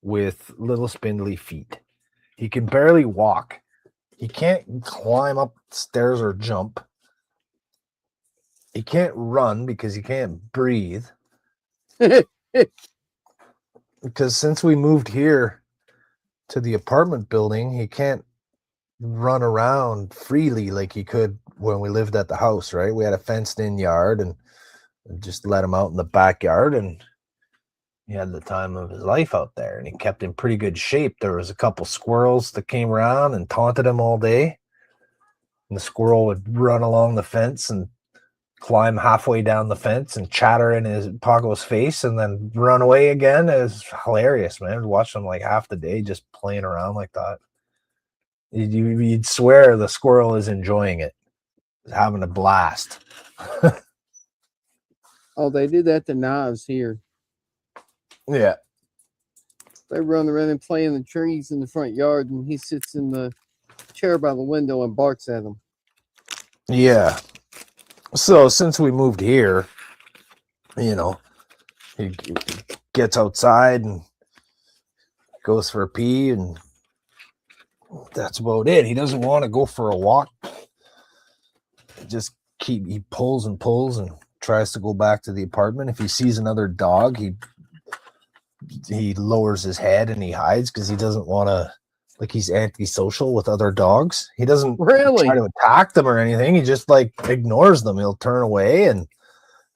with little spindly feet. He can barely walk. He can't climb up stairs or jump. He can't run because he can't breathe. Because since we moved here to the apartment building, he can't run around freely like he could when we lived at the house, right? We had a fenced-in yard and just let him out in the backyard, and he had the time of his life out there, and he kept in pretty good shape. There was a couple squirrels that came around and taunted him all day. And the squirrel would run along the fence and climb halfway down the fence and chatter in his Paco's face and then run away again. It was hilarious, man. I'd watch him like half the day just playing around like that. You'd swear the squirrel is enjoying it. He's having a blast. Oh, they do that to knives here. Yeah. They run around and play in the trees in the front yard, and he sits in the chair by the window and barks at them. Yeah. So since we moved here, you know, he gets outside and goes for a pee, and that's about it. He doesn't want to go for a walk. He pulls and pulls and tries to go back to the apartment. If he sees another dog, he lowers his head and he hides because he doesn't want to, like, he's antisocial with other dogs. He doesn't Really? try to attack them or anything. He just like ignores them. He'll turn away and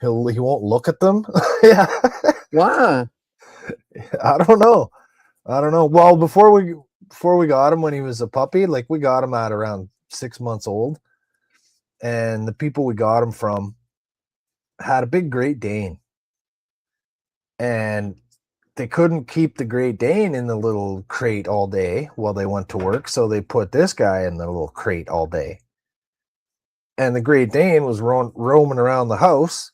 he won't look at them. Yeah. Why? I don't know. Well, before we got him when he was a puppy, like we got him at around 6 months old, and the people we got him from had a big Great Dane, and they couldn't keep the Great Dane in the little crate all day while they went to work, so they put this guy in the little crate all day. And the Great Dane was roaming around the house,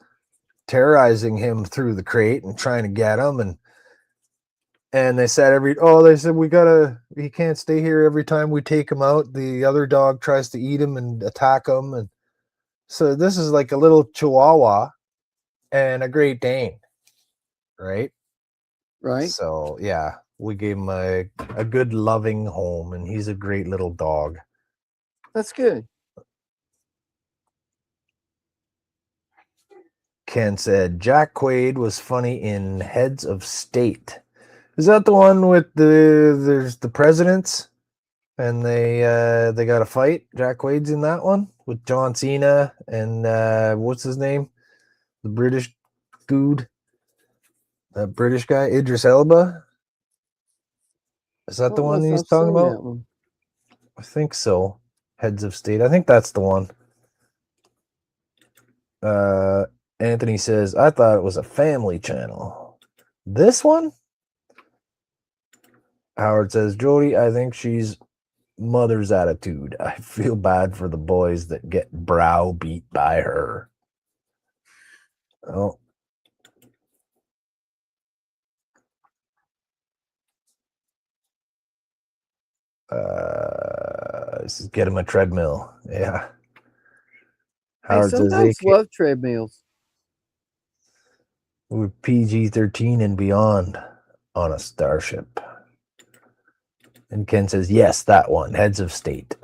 terrorizing him through the crate and trying to get him. And they said he can't stay here. Every time we take him out, the other dog tries to eat him and attack him. And so this is like a little Chihuahua and a Great Dane, right? Right? So yeah, we gave him a good loving home, and he's a great little dog. That's good. Ken said Jack Quaid was funny in Heads of State. Is that the one with there's the presidents and they got a fight? Jack Quaid's in that one with John Cena and what's his name? The British dude. That British guy, Idris Elba. Is that the one he's talking about? One. I think so. Heads of State. I think that's the one. Anthony says, I thought it was a family channel. This one? Howard says, Jody, I think she's mother's attitude. I feel bad for the boys that get browbeat by her. Oh. This is get him a treadmill. Yeah. Howard says, sometimes love treadmills. We're PG-13 and beyond on a Starship. And Ken says, yes, that one, Heads of State,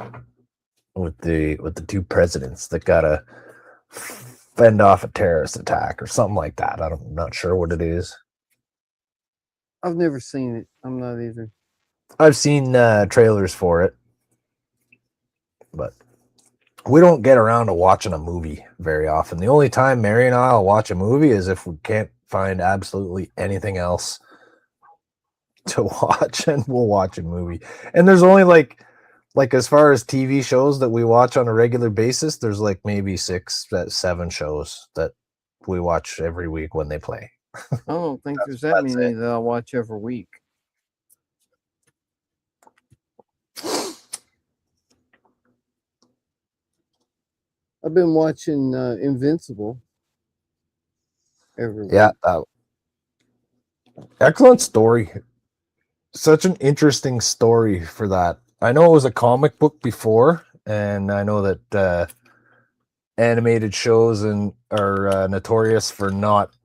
with the two presidents that gotta fend off a terrorist attack or something like that. I'm not sure what it is. I've never seen it. I'm not either. I've seen trailers for it, but we don't get around to watching a movie very often. The only time Mary and I will watch a movie is if we can't find absolutely anything else to watch, and we'll watch a movie. And there's only like as far as TV shows that we watch on a regular basis, there's like maybe 6-7 shows that we watch every week when they play. I don't think there's that many that I watch every week. I've been watching Invincible every week. Yeah, excellent story. Such an interesting story for that. I know it was a comic book before, and I know that animated shows are notorious for not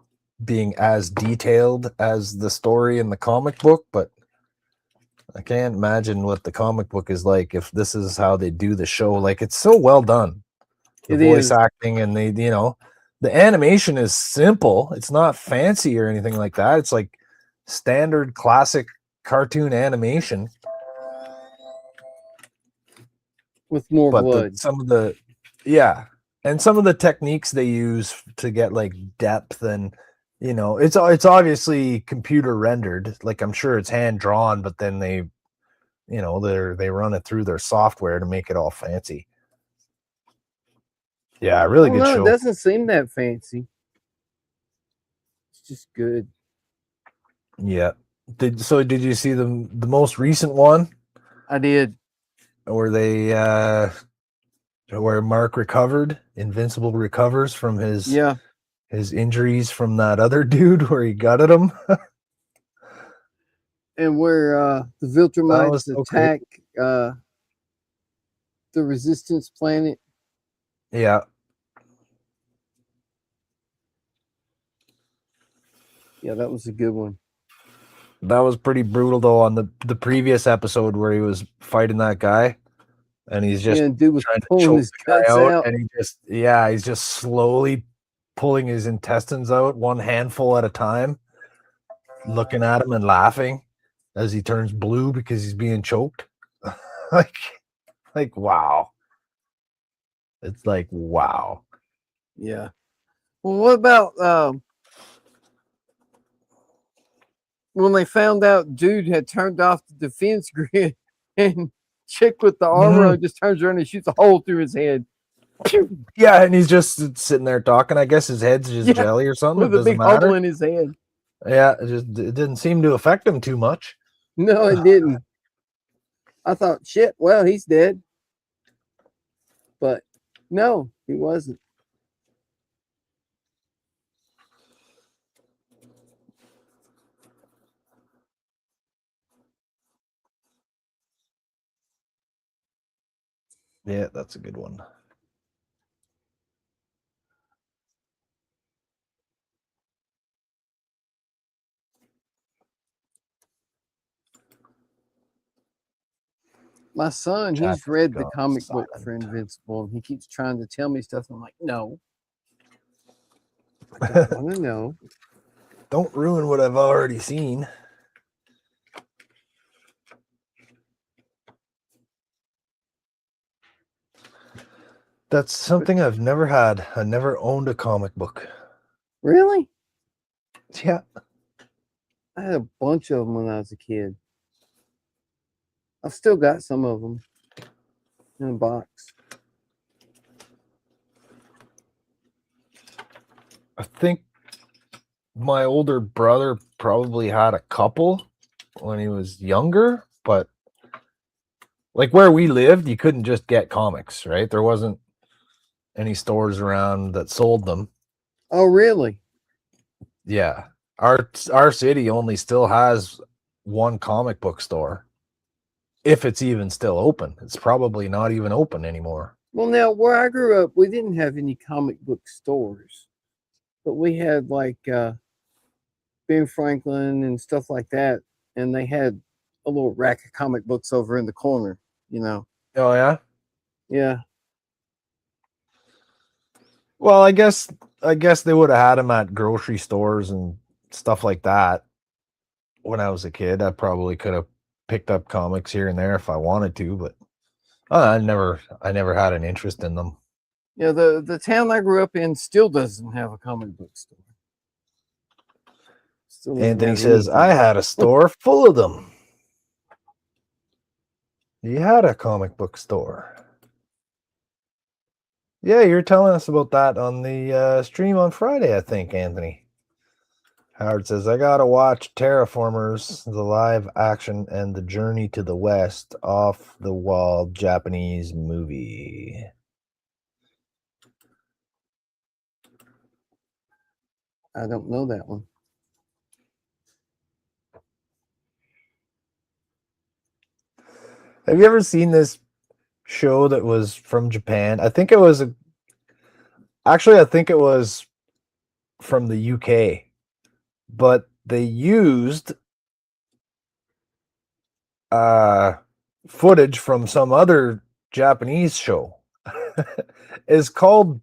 being as detailed as the story in the comic book, but I can't imagine what the comic book is like if this is how they do the show. Like, it's so well done. The voice acting and the animation is simple. It's not fancy or anything like that. It's like standard classic cartoon animation with more blood. Some of the techniques they use to get like depth and it's obviously computer rendered. Like, I'm sure it's hand drawn, but then they run it through their software to make it all fancy. Yeah, really good show. It doesn't seem that fancy. It's just good. Yeah. Did you see the most recent one? I did. Where they where Mark Invincible recovers from his injuries from that other dude where he gutted him. And where the Viltrumites attack the Resistance planet. Yeah. Yeah, that was a good one. That was pretty brutal though on the previous episode where he was fighting that guy and he's just dude was trying to choke his guts out. And he's just slowly pulling his intestines out one handful at a time, looking at him and laughing as he turns blue because he's being choked. like wow. It's like, wow. Yeah. Well, what about when they found out dude had turned off the defense grid and chick with the armor just turns around and shoots a hole through his head. Yeah, and he's just sitting there talking. I guess his head's just jelly or something. With a big hole in his head. Yeah, it didn't seem to affect him too much. No, it didn't. I thought, shit, well, he's dead. But no, he wasn't. Yeah, that's a good one. My son, he's read the comic book for Invincible, and he keeps trying to tell me stuff. I'm like, no. I don't want to know. Don't ruin what I've already seen. That's something I've never had. I never owned a comic book. Really? Yeah. I had a bunch of them when I was a kid. I've still got some of them in a box. I think my older brother probably had a couple when he was younger, but like where we lived, you couldn't just get comics, right? There wasn't any stores around that sold them. Oh, really? Yeah. Our city only still has one comic book store. If it's even still open. It's probably not even open anymore. Well, now, where I grew up, we didn't have any comic book stores. But we had, like, Ben Franklin and stuff like that. And they had a little rack of comic books over in the corner, you know. Oh, yeah? Yeah. Well, I guess they would have had them at grocery stores and stuff like that. When I was a kid, I probably could have picked up comics here and there if I wanted to, but I never had an interest in them. Yeah, the town I grew up in still doesn't have a comic book store. Still doesn't Anthony have says, anything. I had a store full of them. You had a comic book store. Yeah, you're telling us about that on the stream on Friday, I think, Anthony. Howard says, I gotta watch Terraformers, the live action and the Journey to the West off the wall Japanese movie. I don't know that one. Have you ever seen this show that was from Japan? I think it was from the UK, but they used footage from some other Japanese show. It's called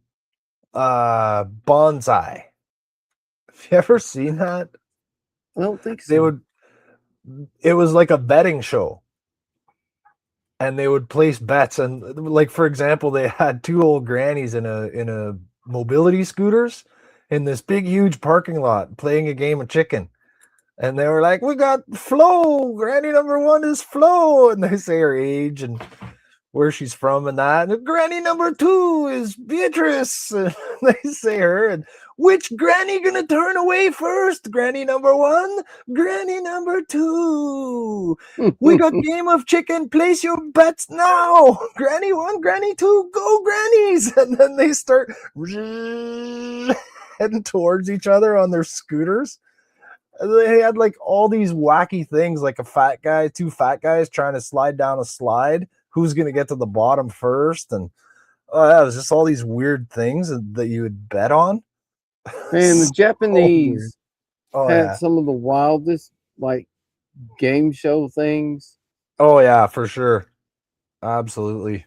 Bonsai. Have you ever seen that? I don't think so. It was like a betting show. And they would place bets, and like for example, they had two old grannies in a mobility scooters in this big huge parking lot playing a game of chicken. And they were like, we got Flo, granny number 1 is Flo, and they say her age and where she's from and that. And granny number 2 is Beatrice, and they say her. And which granny gonna turn away first? Granny number 1, granny number 2. We got game of chicken. Place your bets now. Granny 1, granny 2, go grannies. And then they start heading towards each other on their scooters. They had like all these wacky things, like two fat guys trying to slide down a slide. Who's going to get to the bottom first? And it was just all these weird things that you would bet on. And the Japanese had yeah. some of the wildest, like, game show things. Oh, yeah, for sure. Absolutely.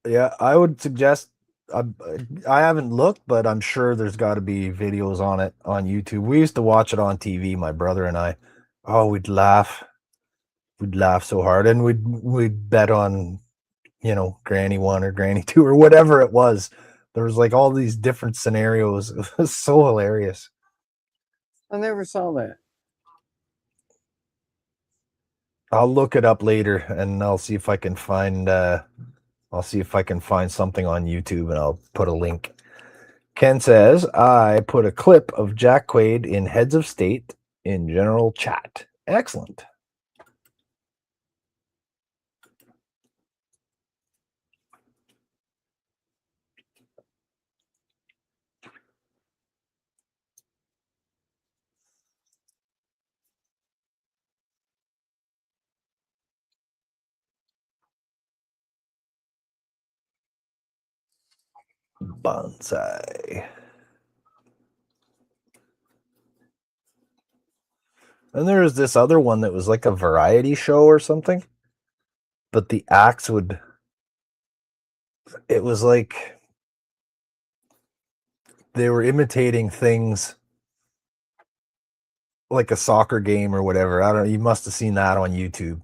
Yeah, I would suggest, I haven't looked, but I'm sure there's got to be videos on it on YouTube. We used to watch it on TV, my brother and I. Oh, we'd laugh so hard, and we'd bet on, Granny 1 or Granny 2 or whatever it was. There was like all these different scenarios. It was so hilarious. I never saw that. I'll look it up later, and I'll see if I can find something on YouTube, and I'll put a link. Ken says, I put a clip of Jack Quaid in Heads of State in general chat. Excellent. Bonsai. And there was this other one that was like a variety show or something, but the acts would it was like they were imitating things like a soccer game or whatever. I don't know. You must have seen that on YouTube.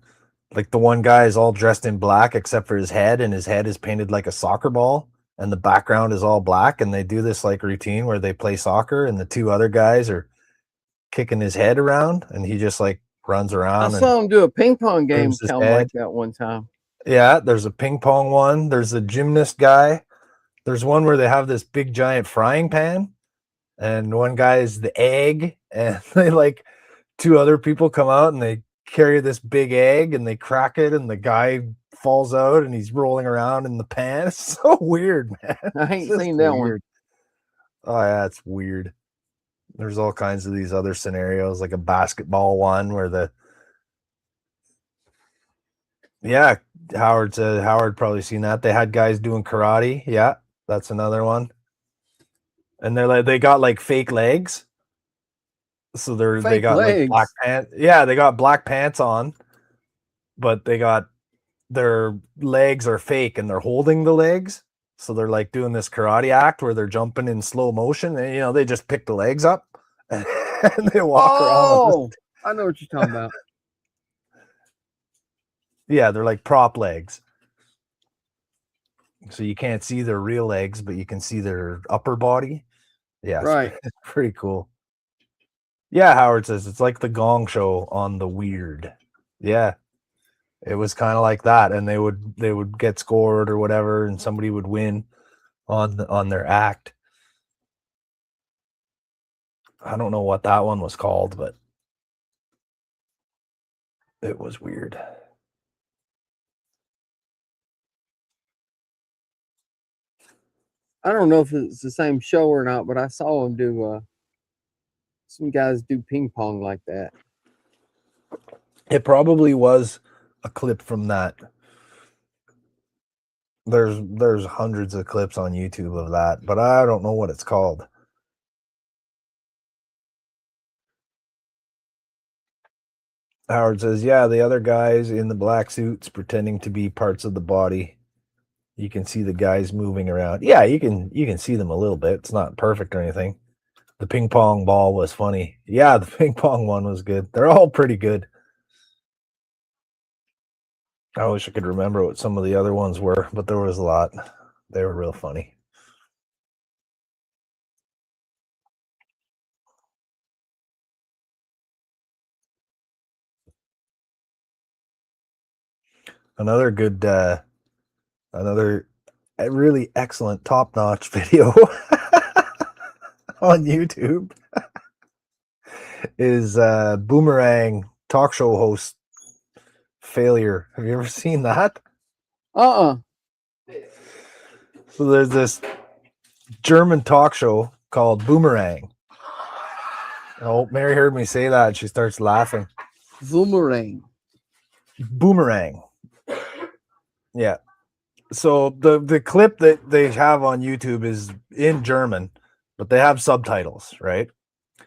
Like the one guy is all dressed in black except for his head, and his head is painted like a soccer ball, and the background is all black. And they do this like routine where they play soccer, and the two other guys are kicking his head around, and he just like runs I around and saw him do a ping pong game moves his kind of head. like that one time. Yeah, there's a ping pong one. There's a gymnast guy. There's one where they have this big giant frying pan, and one guy is the egg, and they like two other people come out and they carry this big egg and they crack it, and the guy falls out and he's rolling around in the pan. It's so weird, man. I ain't It's seen that one. weird. Oh yeah, it's weird. There's all kinds of these other scenarios, like a basketball one where Howard said Howard probably seen that. They had guys doing karate. Yeah, that's another one. And they're like, they got like fake legs. So they got legs. like black pants. Yeah, they got black pants on, but they got their legs are fake and they're holding the legs. So they're like doing this karate act where they're jumping in slow motion, and they just pick the legs up and they walk around. Oh, I know what you're talking about. Yeah, they're like prop legs. So you can't see their real legs, but you can see their upper body. Yeah, Right. It's pretty cool. Yeah, Howard says it's like the Gong Show on the weird. Yeah, it was kind of like that, and they would get scored or whatever, and somebody would win on their act. I don't know what that one was called, but it was weird. I don't know if it's the same show or not, but I saw him do some guys do ping pong like that. It probably was a clip from that. There's hundreds of clips on YouTube of that, but I don't know what it's called. Howard says, yeah, the other guys in the black suits pretending to be parts of the body. You can see the guys moving around. Yeah, you can see them a little bit. It's not perfect or anything. The ping pong ball was funny. Yeah, the ping pong one was good. They're all pretty good. I wish I could remember what some of the other ones were, but there was a lot. They were real funny. Another good, another really excellent, top-notch video on YouTube is Boomerang talk show host failure. Have you ever seen that? So there's this German talk show called Boomerang. Oh, Mary heard me say that and she starts laughing. Boomerang. Yeah. So the clip that they have on YouTube is in German, but they have subtitles, right?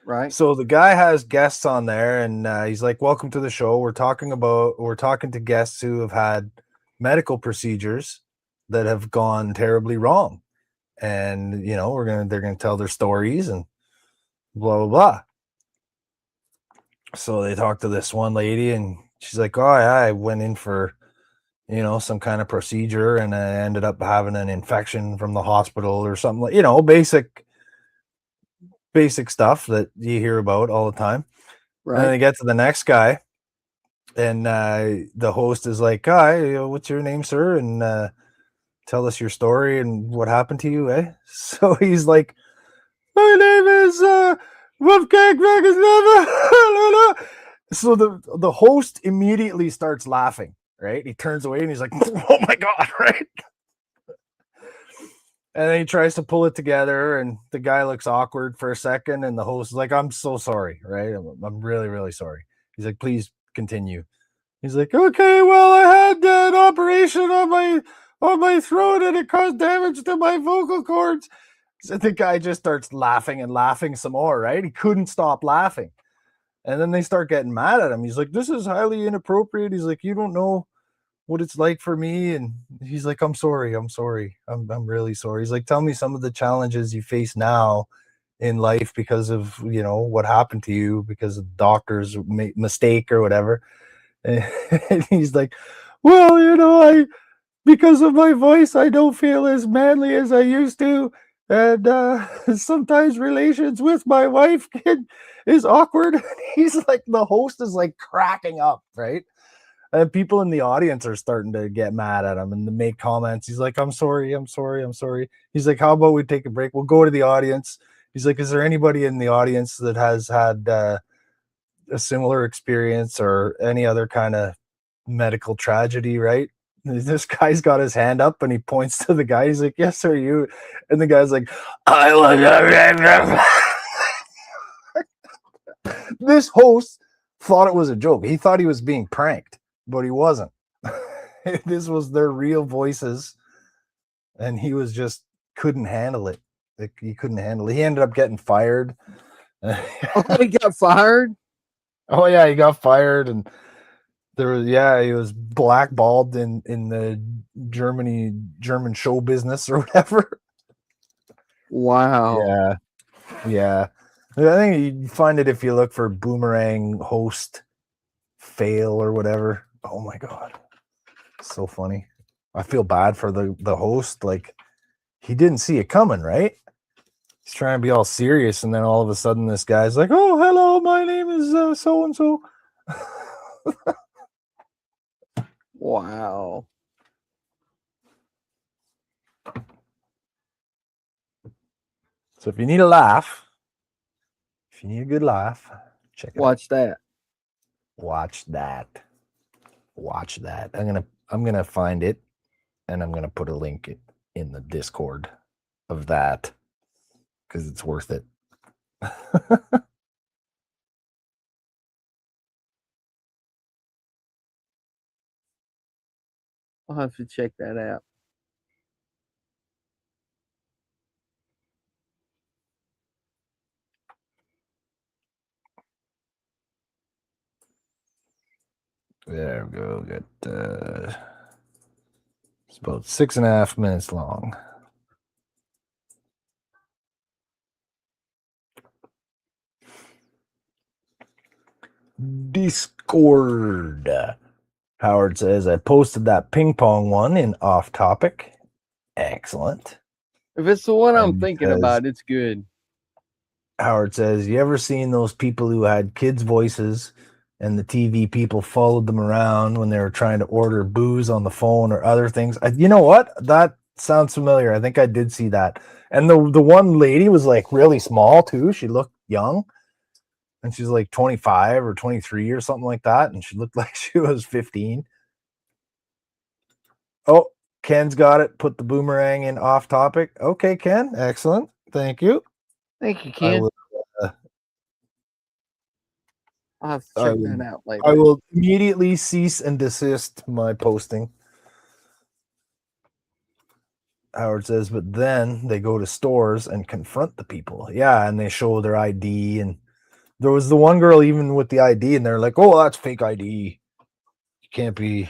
Right. So the guy has guests on there, and he's like, welcome to the show. We're talking to guests who have had medical procedures that have gone terribly wrong. And, they're going to tell their stories and blah, blah, blah. So they talk to this one lady, and she's like, oh, yeah, I went in for, some kind of procedure, and I ended up having an infection from the hospital or something like, basic stuff that you hear about all the time. Right. And then they get to the next guy, and the host is like, hi, what's your name, sir? And tell us your story and what happened to you, eh? So he's like, my name is Wolfgang Vegas. So the host immediately starts laughing, right? He turns away and he's like, oh my God, right? And then he tries to pull it together, and the guy looks awkward for a second, and the host is like, I'm so sorry, right? I'm really, really sorry. He's like, please continue. He's like, okay, well, I had an operation on my throat, and it caused damage to my vocal cords. So the guy just starts laughing and laughing some more, right? He couldn't stop laughing. And then they start getting mad at him. He's like, this is highly inappropriate. He's like, you don't know what it's like for me. And he's like, I'm sorry. I'm really sorry. He's like, tell me some of the challenges you face now in life because of, you know, what happened to you because of doctor's mistake or whatever. And he's like, well, you know, because of my voice, I don't feel as manly as I used to. And sometimes relations with my wife is awkward. He's like, the host is like cracking up, right? And people in the audience are starting to get mad at him and to make comments. He's like, I'm sorry. He's like, how about we take a break? We'll go to the audience. He's like, is there anybody in the audience that has had a similar experience or any other kind of medical tragedy, right? This guy's got his hand up and he points to the guy. He's like, yes, sir, you. And the guy's like, I was. This host thought it was a joke. He thought he was being pranked, but he wasn't. This was their real voices. And he was just couldn't handle it. Like, he couldn't handle it. He ended up getting fired. Oh, he got fired? Oh, yeah, he got fired. And he was blackballed in the German show business or whatever. Wow. Yeah. I think you find it if you look for boomerang host fail or whatever. Oh my God. So funny. I feel bad for the host. Like, he didn't see it coming, right? He's trying to be all serious, and then all of a sudden this guy's like, oh, hello, my name is so-and-so. Wow. So if you need a laugh, if you need a good laugh, check it out. Watch that. Watch that. I'm gonna find it, and I'm gonna put a link in the Discord of that because it's worth it. I'll have to check that out. There we go. It's about 6.5 minutes long. Discord. Howard says, I posted that ping pong one in Off Topic. Excellent. If it's the one I'm And thinking says- about, it's good. Howard says, you ever seen those people who had kids' voices and the TV people followed them around when they were trying to order booze on the phone or other things? You know what? That sounds familiar. I think I did see that. And the one lady was like really small too. She looked young. And she's like 25 or 23 or something like that. And she looked like she was 15. Oh, Ken's got it. Put the boomerang in Off Topic. Okay, Ken. Excellent. Thank you. Thank you, Ken. I'll have to check that out later. I will immediately cease and desist my posting. Howard says, but then they go to stores and confront the people. Yeah, and they show their ID. And there was the one girl even with the ID, and they're like, oh, that's fake ID. You can't be.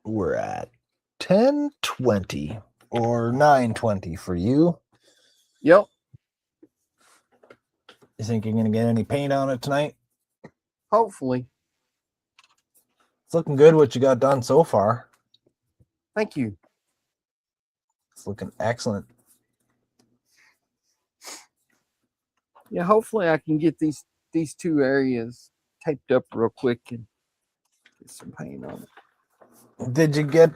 We're at 10:20 or 9:20 for you. Yep. You think you're gonna get any paint on it tonight? Hopefully. It's looking good what you got done so far. Thank you. It's looking excellent. Yeah, hopefully I can get these two areas taped up real quick and get some paint on it. Did you get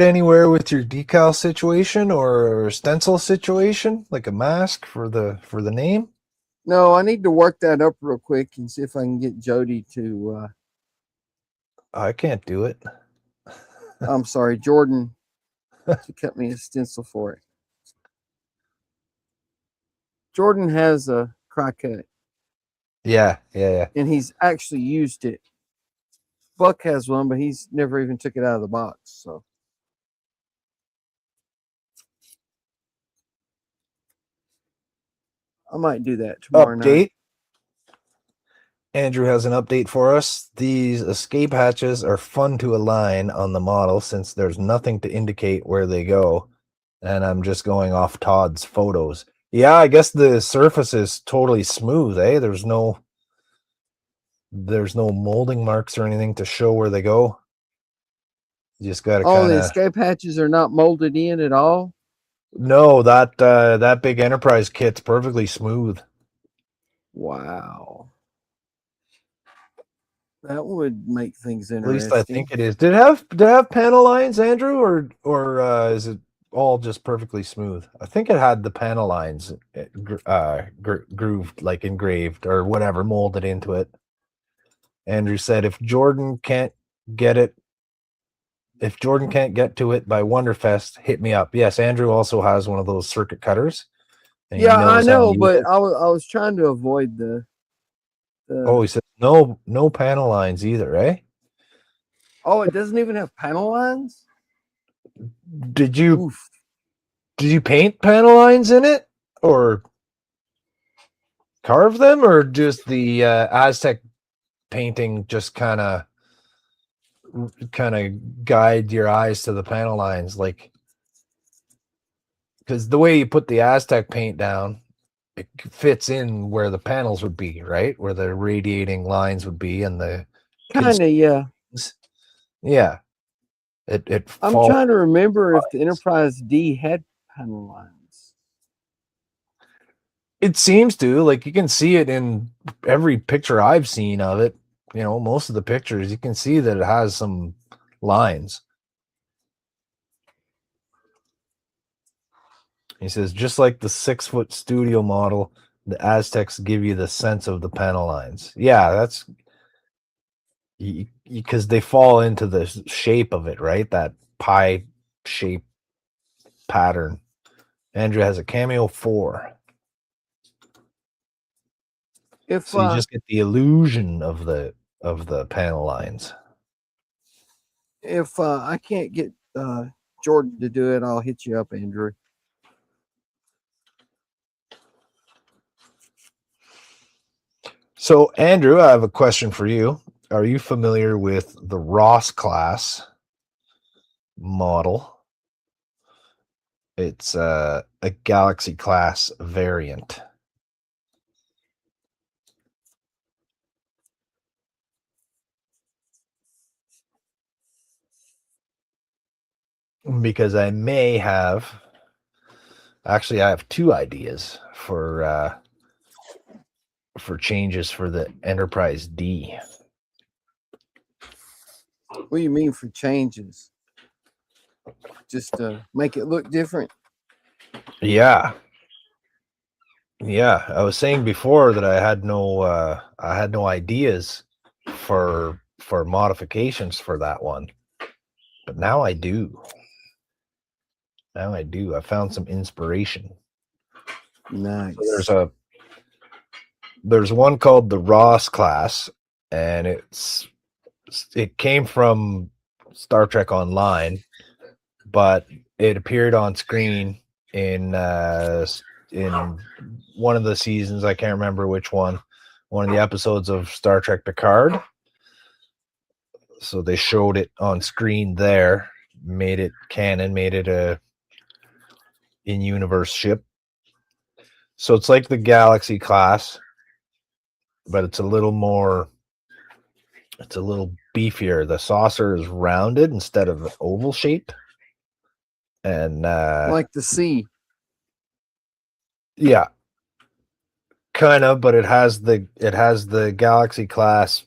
anywhere with your decal situation or stencil situation, like a mask for the name? No, I need to work that up real quick and see if I can get Jody to I can't do it. I'm sorry, Jordan. She cut me a stencil for it. Jordan has a cry cut, Yeah. and he's actually used it. Buck has one, but he's never even took it out of the box. So I might do that tomorrow Update. night. Andrew has an update for us. These escape hatches are fun to align on the model since there's nothing to indicate where they go. And I'm just going off Todd's photos. Yeah, I guess the surface is totally smooth, eh? There's no molding marks or anything to show where they go. You just gotta All kind the of escape hatches are not molded in at all. No, that big Enterprise kit's perfectly smooth. Wow. That would make things At interesting. least I think it is. Did it have panel lines, Andrew, or is it all just perfectly smooth? I think it had the panel lines grooved, like engraved or whatever, molded into it. Andrew said if Jordan can't get to it by Wonderfest, hit me up. Yes, Andrew also has one of those circuit cutters. And he Yeah, I knows how to know, use but it. I was trying to avoid the. Oh, he said no panel lines either, eh? Oh, it doesn't even have panel lines. Did you Oof. paint panel lines in it, or carve them, or just the Aztec painting just kind of guide your eyes to the panel lines, like, because the way you put the Aztec paint down, it fits in where the panels would be, right, where the radiating lines would be, and the Kind of, yeah. yeah. It I'm falls. trying to remember if the Enterprise D had panel lines. It seems to, like, you can see it in every picture I've seen of it. You know, most of the pictures, you can see that it has some lines. He says, just like the 6-foot studio model, the Aztecs give you the sense of the panel lines. Yeah, that's because they fall into the shape of it, right? That pie shape pattern. Andrew has a Cameo 4. So you just get the illusion of the panel lines. If I can't get Jordan to do it, I'll hit you up, Andrew. So, Andrew, I have a question for you. Are you familiar with the Ross class model? It's a Galaxy class variant. Because I may have, actually, I have 2 ideas for changes for the Enterprise D. What do you mean for changes? Just to make it look different? Yeah. Yeah, I was saying before that I had no ideas for modifications for that one. But now I do. I found some inspiration. Nice. So there's one called the Ross class, and it came from Star Trek Online, but it appeared on screen in one of the seasons. I can't remember which one. One of the episodes of Star Trek Picard. So they showed it on screen there, made it canon, made it a in-universe ship. So it's like the Galaxy class, but it's a little beefier. The saucer is rounded instead of oval shape. And like the sea. Yeah. Kind of, but it has the Galaxy class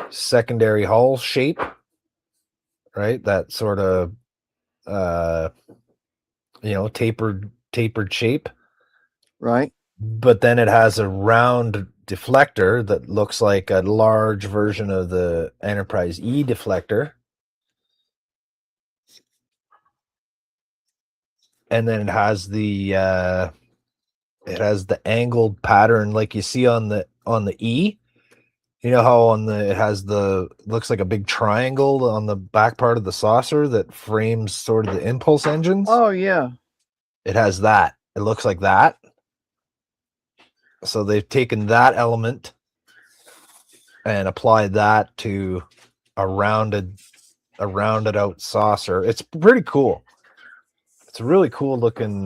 secondary hull shape, right? That sort of tapered shape, right? But then it has a round deflector that looks like a large version of the Enterprise E deflector, and then it has the angled pattern like you see on the E. You know how on the it has the looks like a big triangle on the back part of the saucer that frames sort of the impulse engines. Oh yeah. It has that. It looks like that. So they've taken that element and applied that to a rounded out saucer. It's pretty cool. It's a really cool looking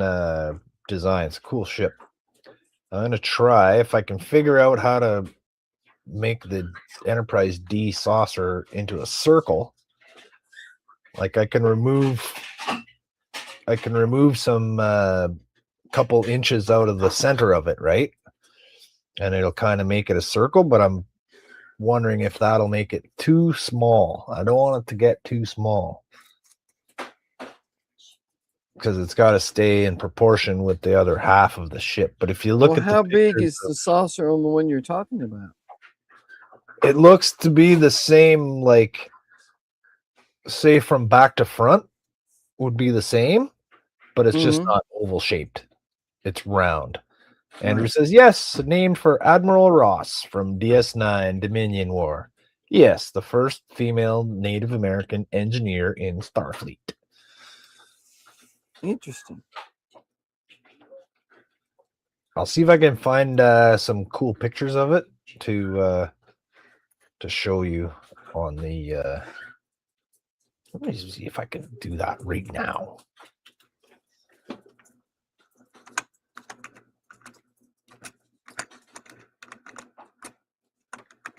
design. It's a cool ship. I'm gonna try if I can figure out how to make the Enterprise D saucer into a circle. Like I can remove some couple inches out of the center of it, right? And it'll kind of make it a circle, but I'm wondering if that'll make it too small. I don't want it to get too small because it's got to stay in proportion with the other half of the ship. But if you look at how big pictures is the saucer on the one you're talking about? it looks to be the same, like say from back to front would be the same, but it's just not oval shaped. It's round. Andrew says, yes, named for Admiral Ross from DS9 Dominion War. Yes, the first female Native American engineer in Starfleet. Interesting. I'll see if I can find some cool pictures of it to show you on the let me see if I can do that right now.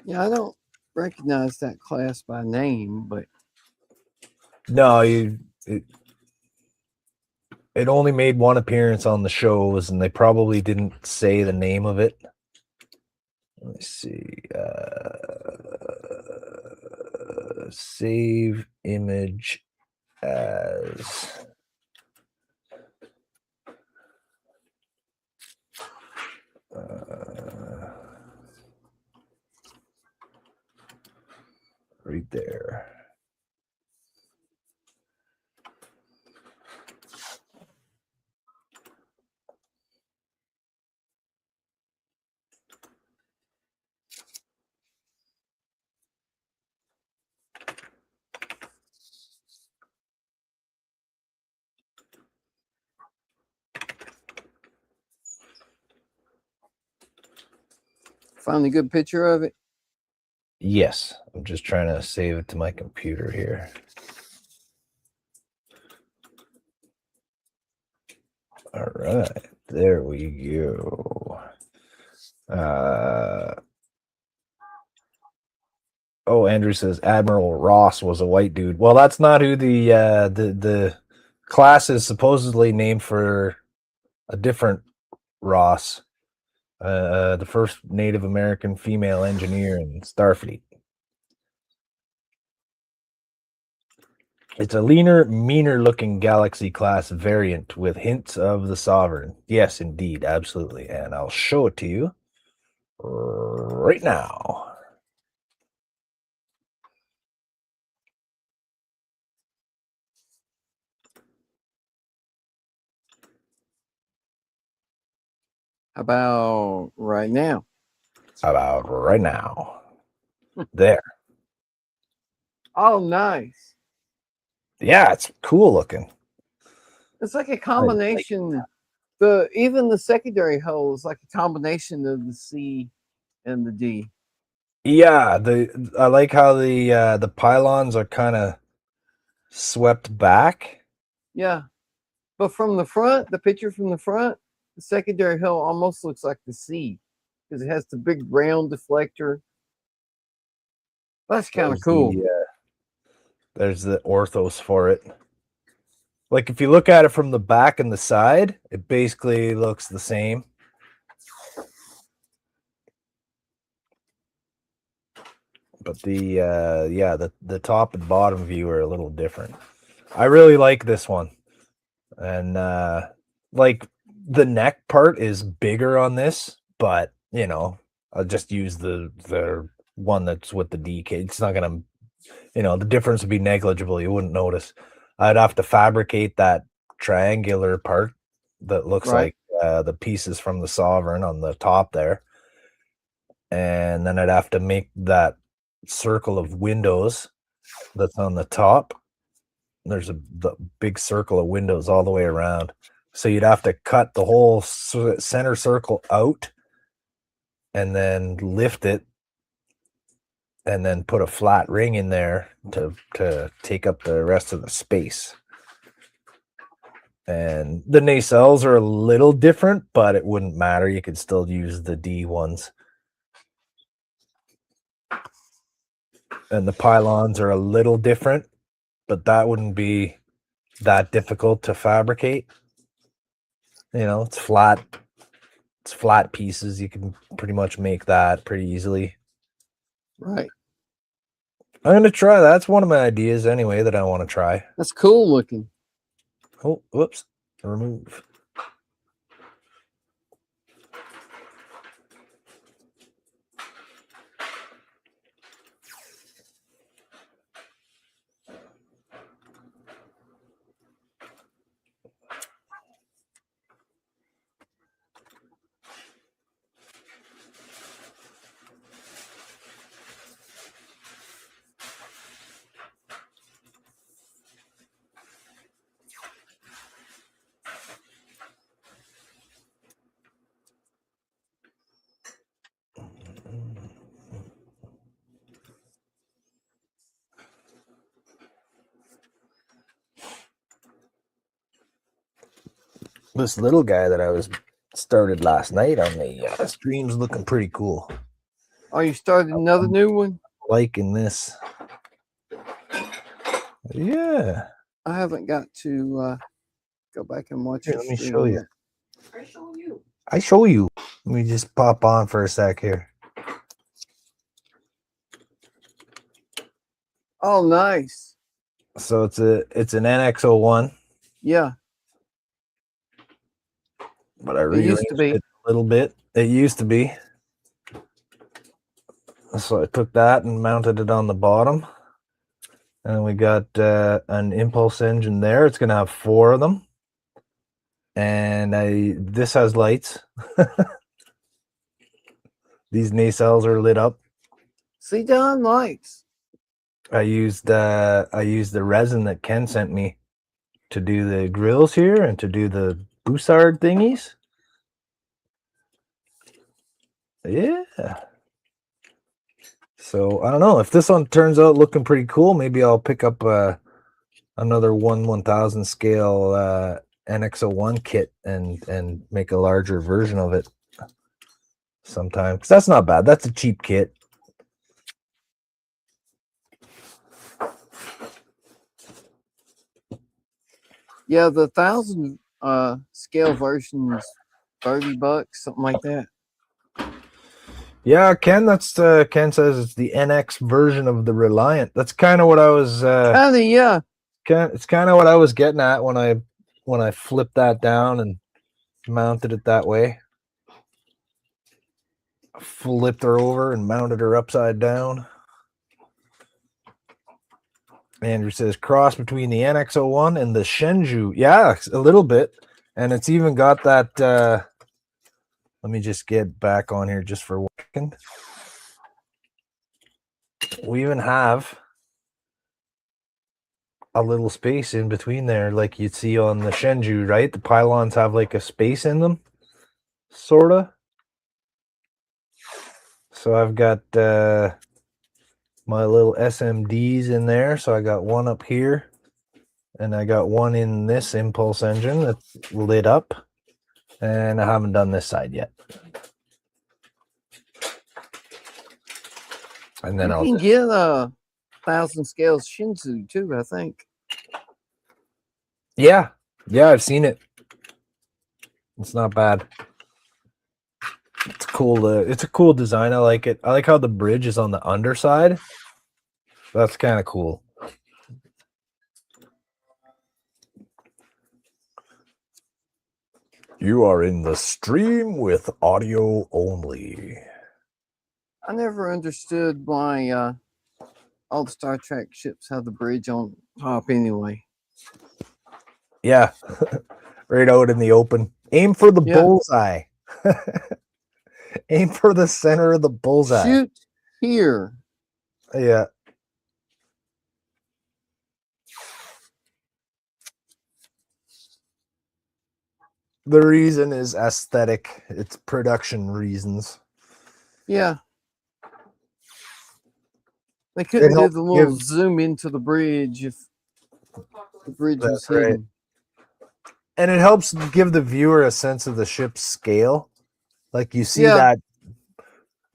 Yeah, I don't recognize that class by name, but No, it only made one appearance on the shows, and they probably didn't say the name of it. Let me see. Save image as right there. found a good picture of it. Yes, I'm just trying to save it to my computer here. All right, there we go. Oh, Andrew says Admiral Ross was a white dude. Well, that's not who the class is supposedly named for. A different Ross, the first Native American female engineer in Starfleet. It's a leaner, meaner-looking Galaxy-class variant with hints of the Sovereign. Yes, indeed, absolutely. And I'll show it to you right now. About right now. About right now. There. Oh, nice. Yeah, it's cool looking. It's like a combination. Even the secondary hull is like a combination of the C and the D. Yeah, I like how the pylons are kind of swept back. Yeah. But from the front, the picture from the front, the secondary hull almost looks like the C because it has the big round deflector. That's kind of cool. There's the orthos for it. Like if you look at it from the back and the side, it basically looks the same. But the top and bottom view are a little different. I really like this one. And like the neck part is bigger on this, but you know, I'll just use the one that's with the DK. It's not gonna, the difference would be negligible. You wouldn't notice. I'd have to fabricate that triangular part that looks Right. like the pieces from the Sovereign on the top there. And then I'd have to make that circle of windows that's on the top. There's the big circle of windows all the way around. So you'd have to cut the whole center circle out and then lift it and then put a flat ring in there to take up the rest of the space. And the nacelles are a little different, but it wouldn't matter. You could still use the D ones. And the pylons are a little different, but that wouldn't be that difficult to fabricate. You know, it's flat pieces. You can pretty much make that pretty easily. Right. I'm going to try that. That's one of my ideas anyway that I want to try. That's cool looking. Oh, whoops. Remove. This little guy that I was started last night on the stream's looking pretty cool. Oh, you started another new one? Liking this. Yeah. I haven't got to go back and watch Here, your let me stream show you. yet. I show you. I show you. Let me just pop on for a sec here. Oh, nice. So it's an NX01, Yeah. but I It used to rearranged be. it a little bit. It used to be. So I took that and mounted it on the bottom. And we got an impulse engine there. It's going to have 4 of them. And this has lights. These nacelles are lit up. See, Don, lights. I used the resin that Ken sent me to do the grills here and to do the Bussard thingies. Yeah. So I don't know if this one turns out looking pretty cool. Maybe I'll pick up another 1/1000 scale NX01 kit and make a larger version of it sometime. Because that's not bad. That's a cheap kit. Yeah, the 1000 scale version's $30, something like that. Yeah, Ken. That's Ken says it's the NX version of the Reliant. That's kind of what I was. Yeah. It's kind of what I was getting at when I flipped that down and mounted it that way. Flipped her over and mounted her upside down. Andrew says cross between the NX01 and the Shenzhou. Yeah, a little bit. And it's even got that let me just get back on here just for a second. We even have a little space in between there, like you'd see on the Shenzhou, right? The pylons have like a space in them, sorta. So I've got my little SMDs in there. So I got one up here, and I got one in this impulse engine that's lit up, and I haven't done this side yet. And then You I'll can get a 1000 scale Shinzu too, I think. yeah, I've seen it. It's not bad. It's cool. It's a cool design. I like it. I like how the bridge is on the underside. That's kind of cool. You are in the stream with audio only. I never understood why all the Star Trek ships have the bridge on top anyway. Yeah, right out in the open. Aim for the Yeah. bullseye. Aim for the center of the bullseye. Shoot here. Yeah. The reason is aesthetic. It's production reasons. Yeah. They couldn't do helps the little give- zoom into the bridge if the bridge was That's right. hidden. And it helps give the viewer a sense of the ship's scale. Like you see Yeah. that,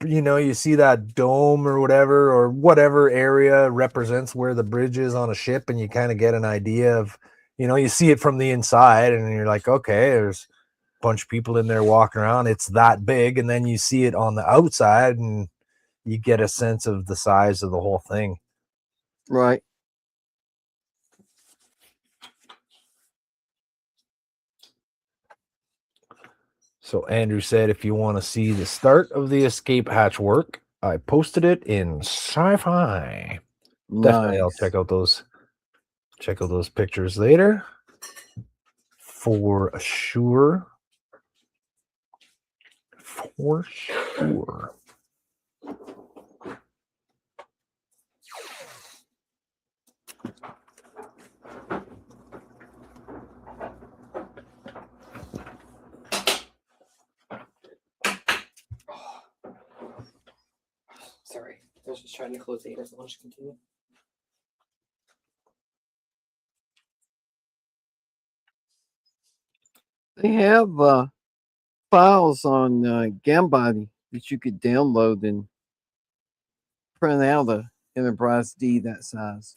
you see that dome or whatever area represents where the bridge is on a ship, and you kind of get an idea of, you see it from the inside and you're like, okay, there's a bunch of people in there walking around. It's that big. And then you see it on the outside and you get a sense of the size of the whole thing. Right. So Andrew said, if you want to see the start of the escape hatch work, I posted it in Sci-Fi. Definitely, I'll Nice. check out those pictures later. For sure. For sure. Sorry, I was just trying to close the ears. I'll just continue. They have files on GamBody that you could download and print out a Enterprise D that size.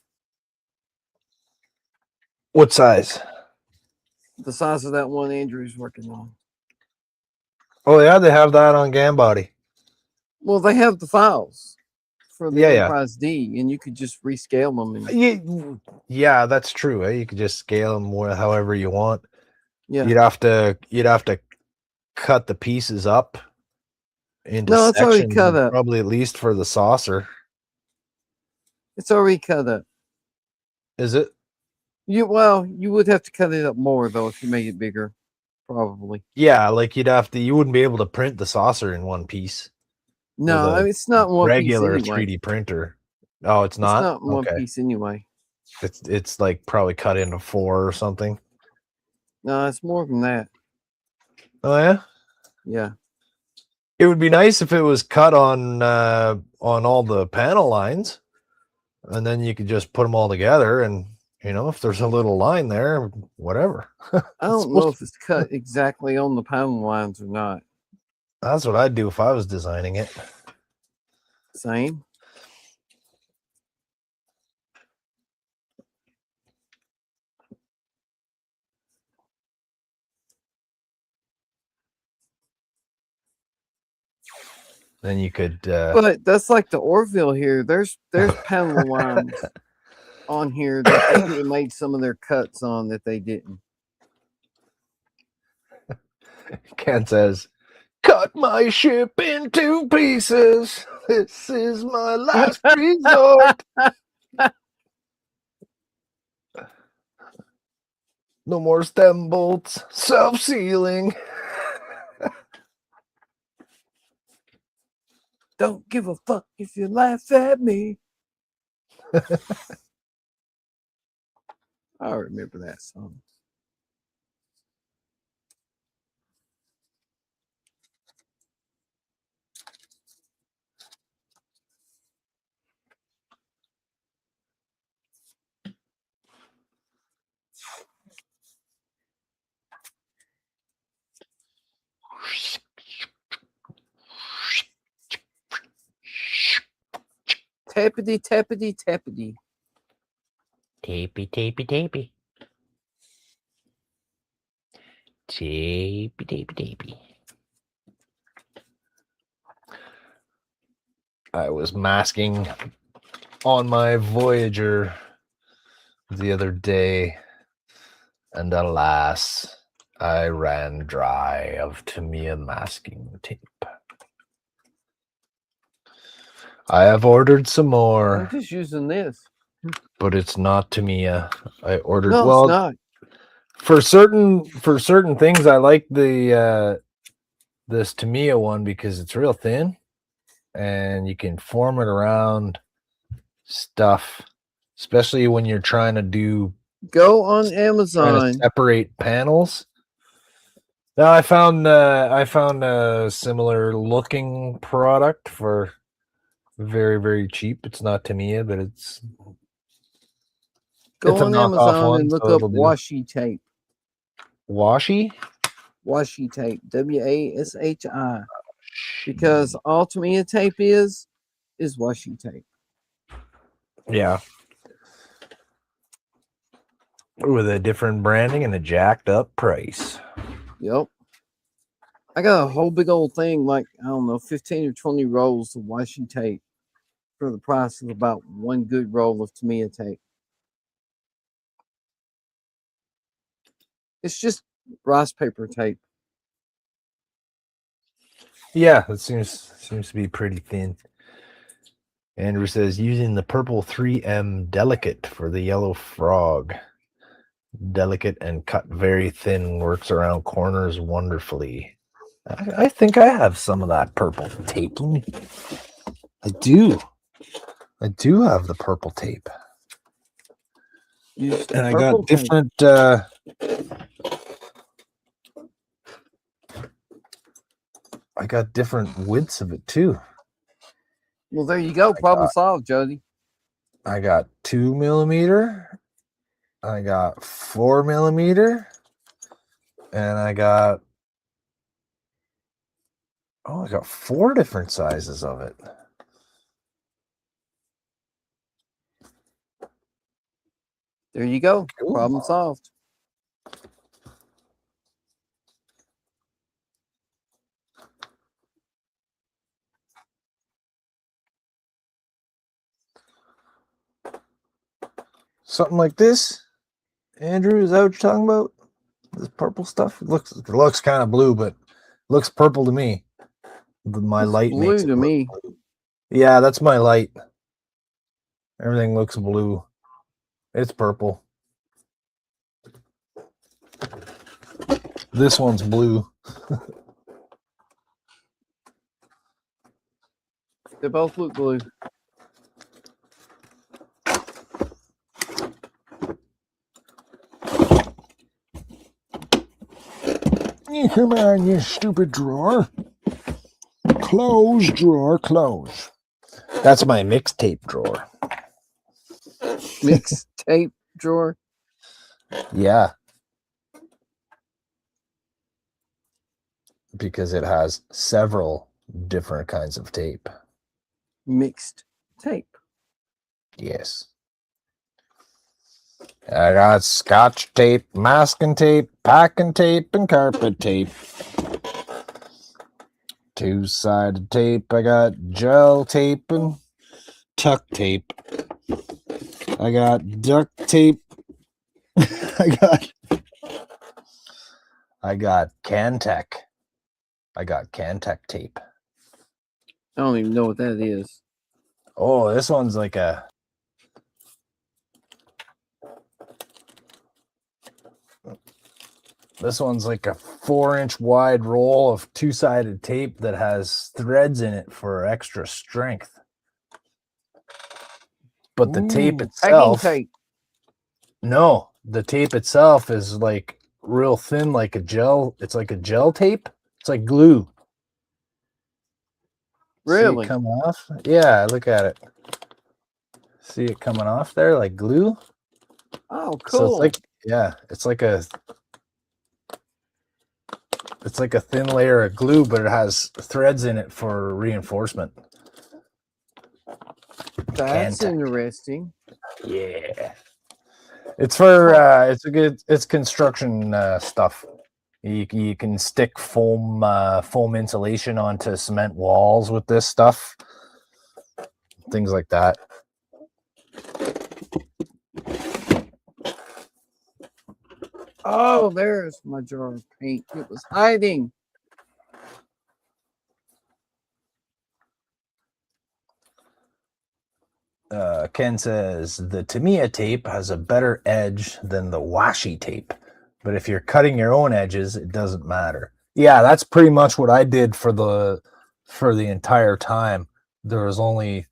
What size? The size of that one Andrew's working on. Oh yeah, they have that on GamBody. Well, they have the files for the Yeah. Enterprise D, and you could just rescale them. And, Yeah, that's true. Eh? You could just scale them however you want. yeah. You'd have to cut the pieces up into No, it's already sections, cut up. probably at least for the saucer. It's already cut up. Is it? You would have to cut it up more though if you made it bigger, probably. Yeah, like you wouldn't be able to print the saucer in one piece. No, I mean, it's not one regular piece anyway. 3D printer. Oh, it's not? It's not one piece anyway. It's like probably cut into 4 or something. No, it's more than that. Oh yeah? Yeah. It would be nice if it was cut on all the panel lines, and then you could just put them all together, and if there's a little line there, whatever. I don't know if it's cut exactly on the panel lines or not. That's what I'd do if I was designing it. Same. Then you could But that's like the Orville here. There's panel lines on here that they could have made some of their cuts on that they didn't. Ken says, "Cut my ship in 2 pieces. This is my last resort. No more stem bolts. Self-sealing." Don't give a fuck if you laugh at me. I remember that song. Tappity, tappity, tappity. Tapey, tapey, tapey. Tapey, tapey, tapey. I was masking on my Voyager the other day, and alas, I ran dry of Tamiya masking tape. I have ordered some I'm more, just using this. but it's not Tamiya. I ordered No, it's not. For certain things, I like the this Tamiya one because it's real thin, and you can form it around stuff, especially when you're trying to Go on Amazon. separate panels. Now I found a similar looking product for very, very cheap. It's not Tamiya, but it's Go a on knockoff Amazon one, and look so up it'll do. washi tape. Washi? Washi tape. WASHI. Because all Tamiya tape is washi tape. Yeah. With a different branding and a jacked up price. Yep. I got a whole big old thing, like, I don't know, 15 or 20 rolls of washi tape for the price of about one good roll of Tamiya tape. It's just rice paper tape. Yeah, it seems to be pretty thin. Andrew says using the purple 3M delicate for the yellow frog. Delicate and cut very thin, works around corners wonderfully. I think I have some of that purple tape. I do have the purple tape. And I got different I got different widths of it too. Well, there you go. Problem solved, Jody. I got 2 millimeter, I got 4 millimeter, and I got 4 different sizes of it. There you go. Ooh. Problem solved. Something like this, Andrew, is that what you're talking about? This purple stuff? It looks kind of blue, but looks purple to me. My It's light blue makes it to look me. blue. Yeah, that's my light. Everything looks blue. It's purple. This one's blue. They both look blue. Come on, you stupid drawer. Close, drawer, close. That's my mixtape drawer. Mixed tape drawer. Yeah. Because it has several different kinds of tape. Mixed tape. Yes. I got scotch tape, masking tape, packing tape, and carpet tape. 2-sided tape. I got gel tape and tuck tape. I got duct tape. I got Cantech. I got Cantech tape. I don't even know what that is. Oh, this one's like a... This one's like a 4-inch wide roll of 2-sided tape that has threads in it for extra strength. But the tape itself... Packing tape. No, the tape itself is like real thin, like a gel. It's like a gel tape. It's like glue. Really? See it come off? Yeah, look at it. See it coming off there like glue? Oh, cool. So it's like, yeah, it's like a thin layer of glue, but it has threads in it for reinforcement. That's Cantech. interesting. Yeah. It's for it's construction stuff. You can stick foam insulation onto cement walls with this stuff. Things like that. Oh, there's my jar of paint. It was hiding. Ken says the Tamiya tape has a better edge than the washi tape. But if you're cutting your own edges, it doesn't matter. Yeah, that's pretty much what I did for the entire time. There was only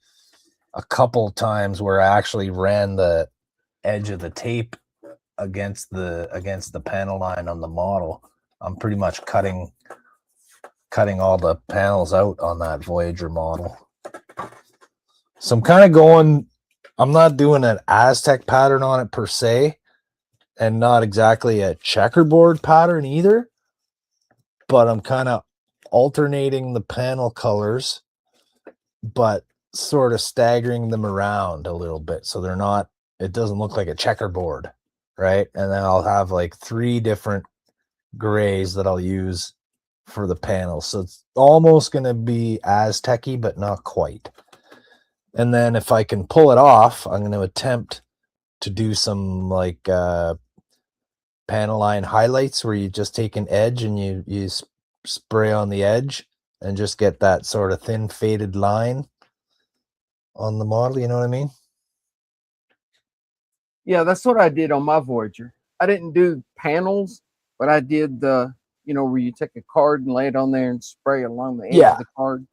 a couple times where I actually ran the edge of the tape against the panel line on the model. I'm pretty much cutting all the panels out on that Voyager model. So I'm kind of going, I'm not doing an Aztec pattern on it per se, and not exactly a checkerboard pattern either, but I'm kind of alternating the panel colors, but sort of staggering them around a little bit so they're not, it doesn't look like a checkerboard, right? And then I'll have like 3 different grays that I'll use for the panels. So it's almost going to be Aztec-y, but not quite. And then if I can pull it off, I'm going to attempt to do some like panel line highlights where you just take an edge and you spray on the edge and just get that sort of thin faded line on the model. You know what I mean? Yeah, that's what I did on my Voyager. I didn't do panels, but I did the, where you take a card and lay it on there and spray along the edge of the card.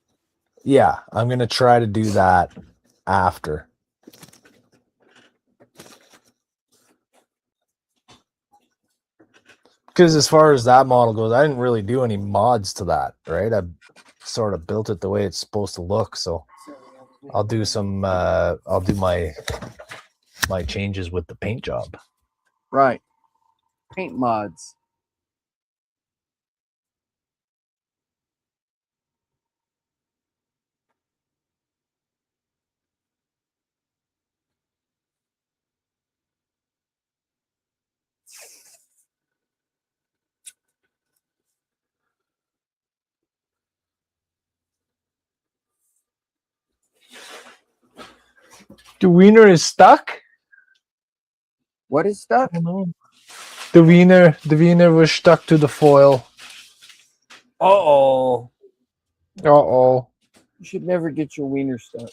Yeah, I'm going to try to do that after. Because as far as that model goes, I didn't really do any mods to that, right? I sort of built it the way it's supposed to look. So I'll do some, I'll do my changes with the paint job. Right. Paint mods. The wiener is stuck? What is stuck? I don't know. The wiener was stuck to the foil. Uh-oh. Uh-oh. You should never get your wiener stuck.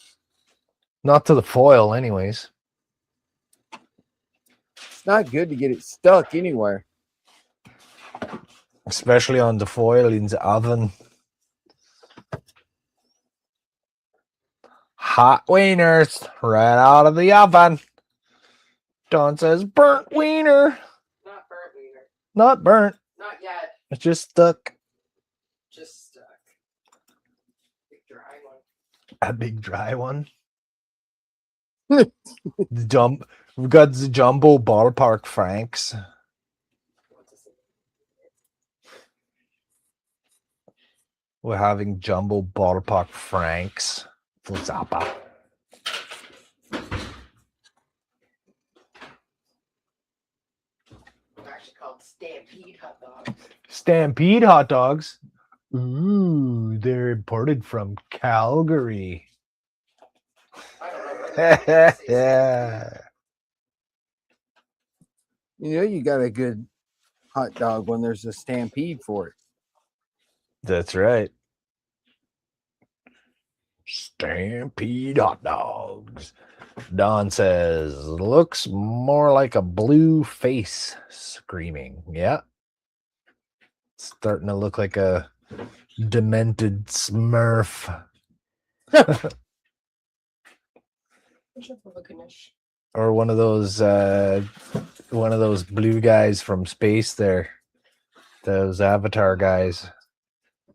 Not to the foil, anyways. It's not good to get it stuck anywhere. Especially on the foil in the oven. Hot wieners right out of the oven. Don says burnt wiener. Not burnt wiener. Not burnt. Not yet. It's just stuck. Just stuck. Big dry one. A big dry one. We've got the jumbo ballpark Franks. We're having jumbo ballpark Franks for Zappa. They're actually called Stampede hot dogs. Stampede hot dogs. Ooh, they're imported from Calgary. I don't know. Yeah. You got a good hot dog when there's a stampede for it. That's right. Stampede hot dogs. Don says, looks more like a blue face screaming. Yeah. Starting to look like a demented Smurf. Or one of those blue guys from space there. Those Avatar guys.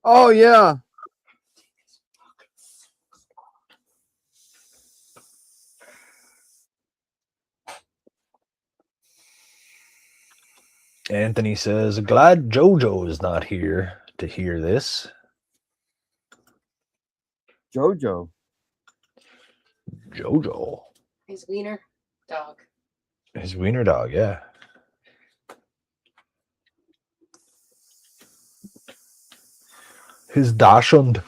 Oh, yeah. Anthony says, glad Jojo is not here to hear this. Jojo. His wiener dog. His wiener dog, yeah. His Dachshund.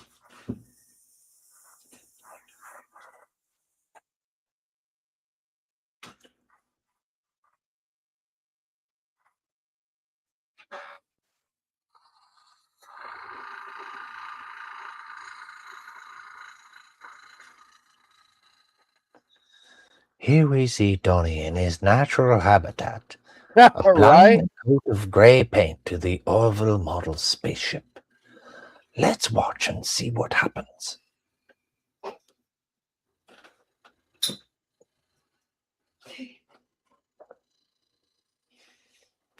Here we see Donnie in his natural habitat, Applying Right? a coat of gray paint to the Orville model spaceship. Let's watch and see what happens.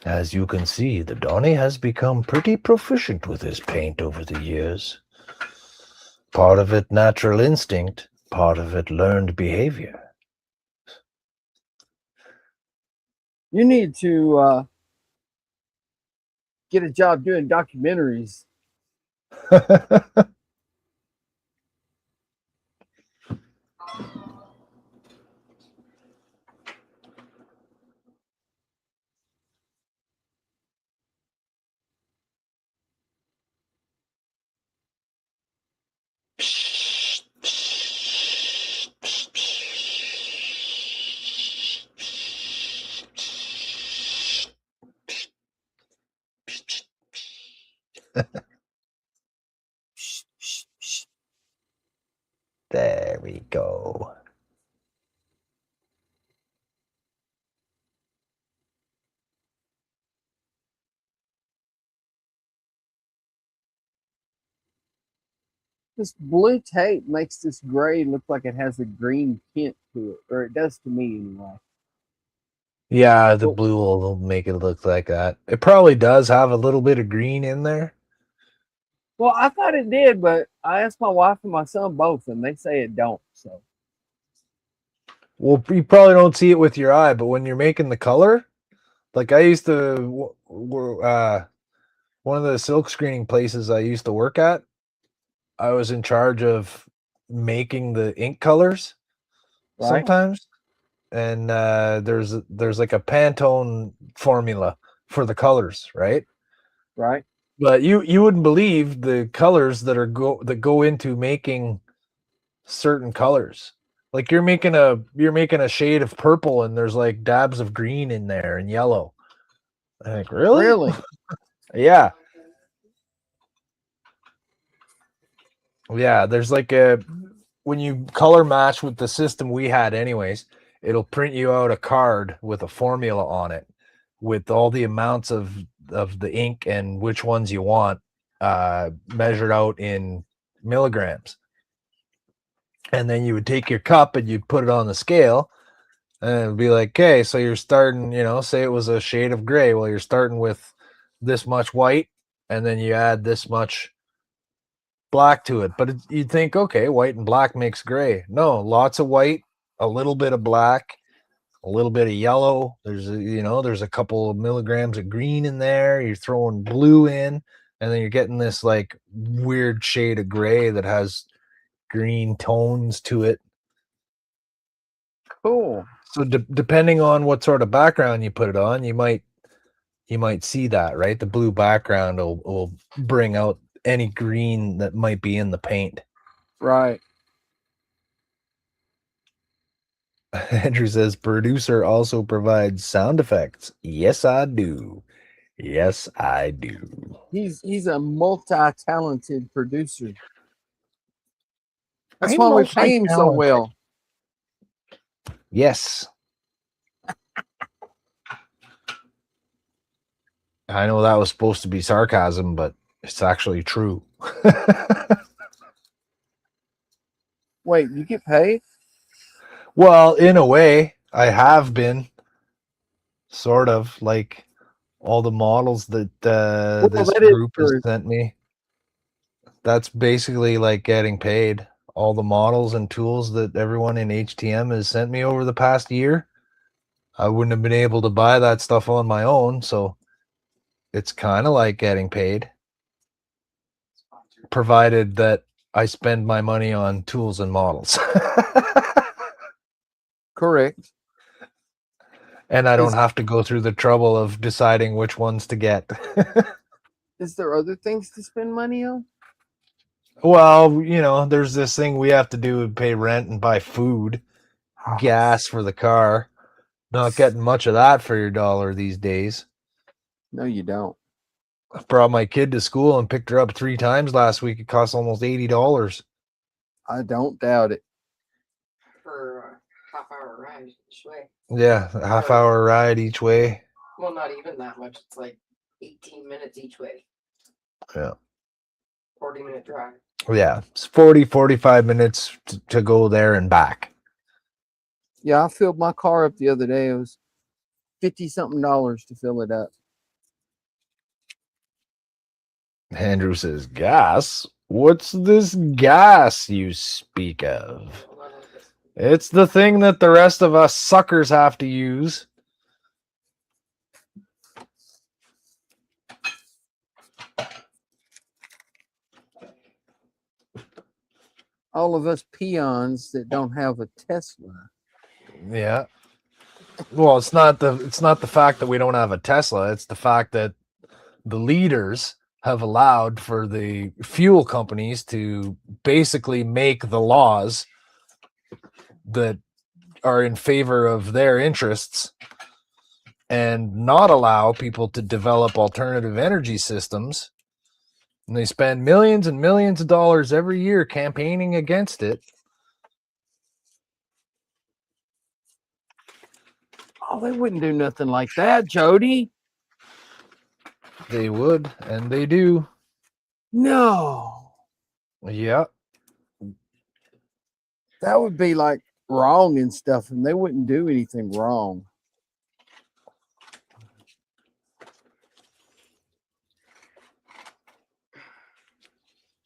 As you can see, the Donnie has become pretty proficient with his paint over the years. Part of it natural instinct, part of it learned behavior. You need to get a job doing documentaries. There we go. This blue tape makes this gray look like it has a green tint to it, or it does to me anyway. Yeah, the Cool. blue will make it look like that. It probably does have a little bit of green in there. Well, I thought it did, but I asked my wife and my son both, and they say it don't. So Well, you probably don't see it with your eye, but when you're making the color, like I used to, one of the silk screening places I used to work at, I was in charge of making the ink colors right, sometimes. And there's like a Pantone formula for the colors, right? right, But you wouldn't believe the colors that go into making certain colors. Like you're making a shade of purple and there's like dabs of green in there and yellow. I'm like, really? really. Yeah. Yeah, there's like when you color match with the system we had anyways, it'll print you out a card with a formula on it with all the amounts of the ink and which ones you want measured out in milligrams. And then you would take your cup and you'd put it on the scale and it'd be like, okay, so you're starting, say it was a shade of gray. Well, you're starting with this much white and then you add this much black to it. But you'd think, okay, white and black makes gray. No, lots of white, a little bit of black, a little bit of yellow. There's a couple of milligrams of green in there. You're throwing blue in, and then you're getting this like weird shade of gray that has green tones to it. Cool. So depending on what sort of background you put it on, you might see that, right? The blue background will bring out any green that might be in the paint. Right. Andrew says producer also provides sound effects. Yes, I do. Yes, I do. He's a multi-talented producer. That's I'm why we pay him so multi-talented. well. Yes. I know that was supposed to be sarcasm, but it's actually true. Wait, you get paid? Well, in a way, I have been sort of like all the models that this that is group has true. sent me. That's basically like getting paid. All the models and tools that everyone in HTM has sent me over the past year, I wouldn't have been able to buy that stuff on my own. So it's kind of like getting paid, provided that I spend my money on tools and models. Correct. And I don't have to go through the trouble of deciding which ones to get. Is there other things to spend money on? Well, there's this thing we have to do and pay rent and buy food, gas for the car. Not getting much of that for your dollar these days. No, you don't. I brought my kid to school and picked her up 3 times last week. It cost almost $80. I don't doubt it. For a half-hour ride each way. Yeah, a half-hour ride each way. Well, not even that much. It's like 18 minutes each way. Yeah. 40-minute drive. Yeah, it's 40, 45 minutes to go there and back. Yeah, I filled my car up the other day. It was $50-something to fill it up. Andrew says, gas? What's this gas you speak of? It's the thing that the rest of us suckers have to use. All of us peons that don't have a Tesla. Yeah. Well, it's not the fact that we don't have a Tesla. It's the fact that the leaders have allowed for the fuel companies to basically make the laws that are in favor of their interests and not allow people to develop alternative energy systems. And they spend millions and millions of dollars every year campaigning against it. Oh, they wouldn't do nothing like that, Jody. They would, and they do. No. Yeah. That would be like wrong and stuff, and they wouldn't do anything wrong.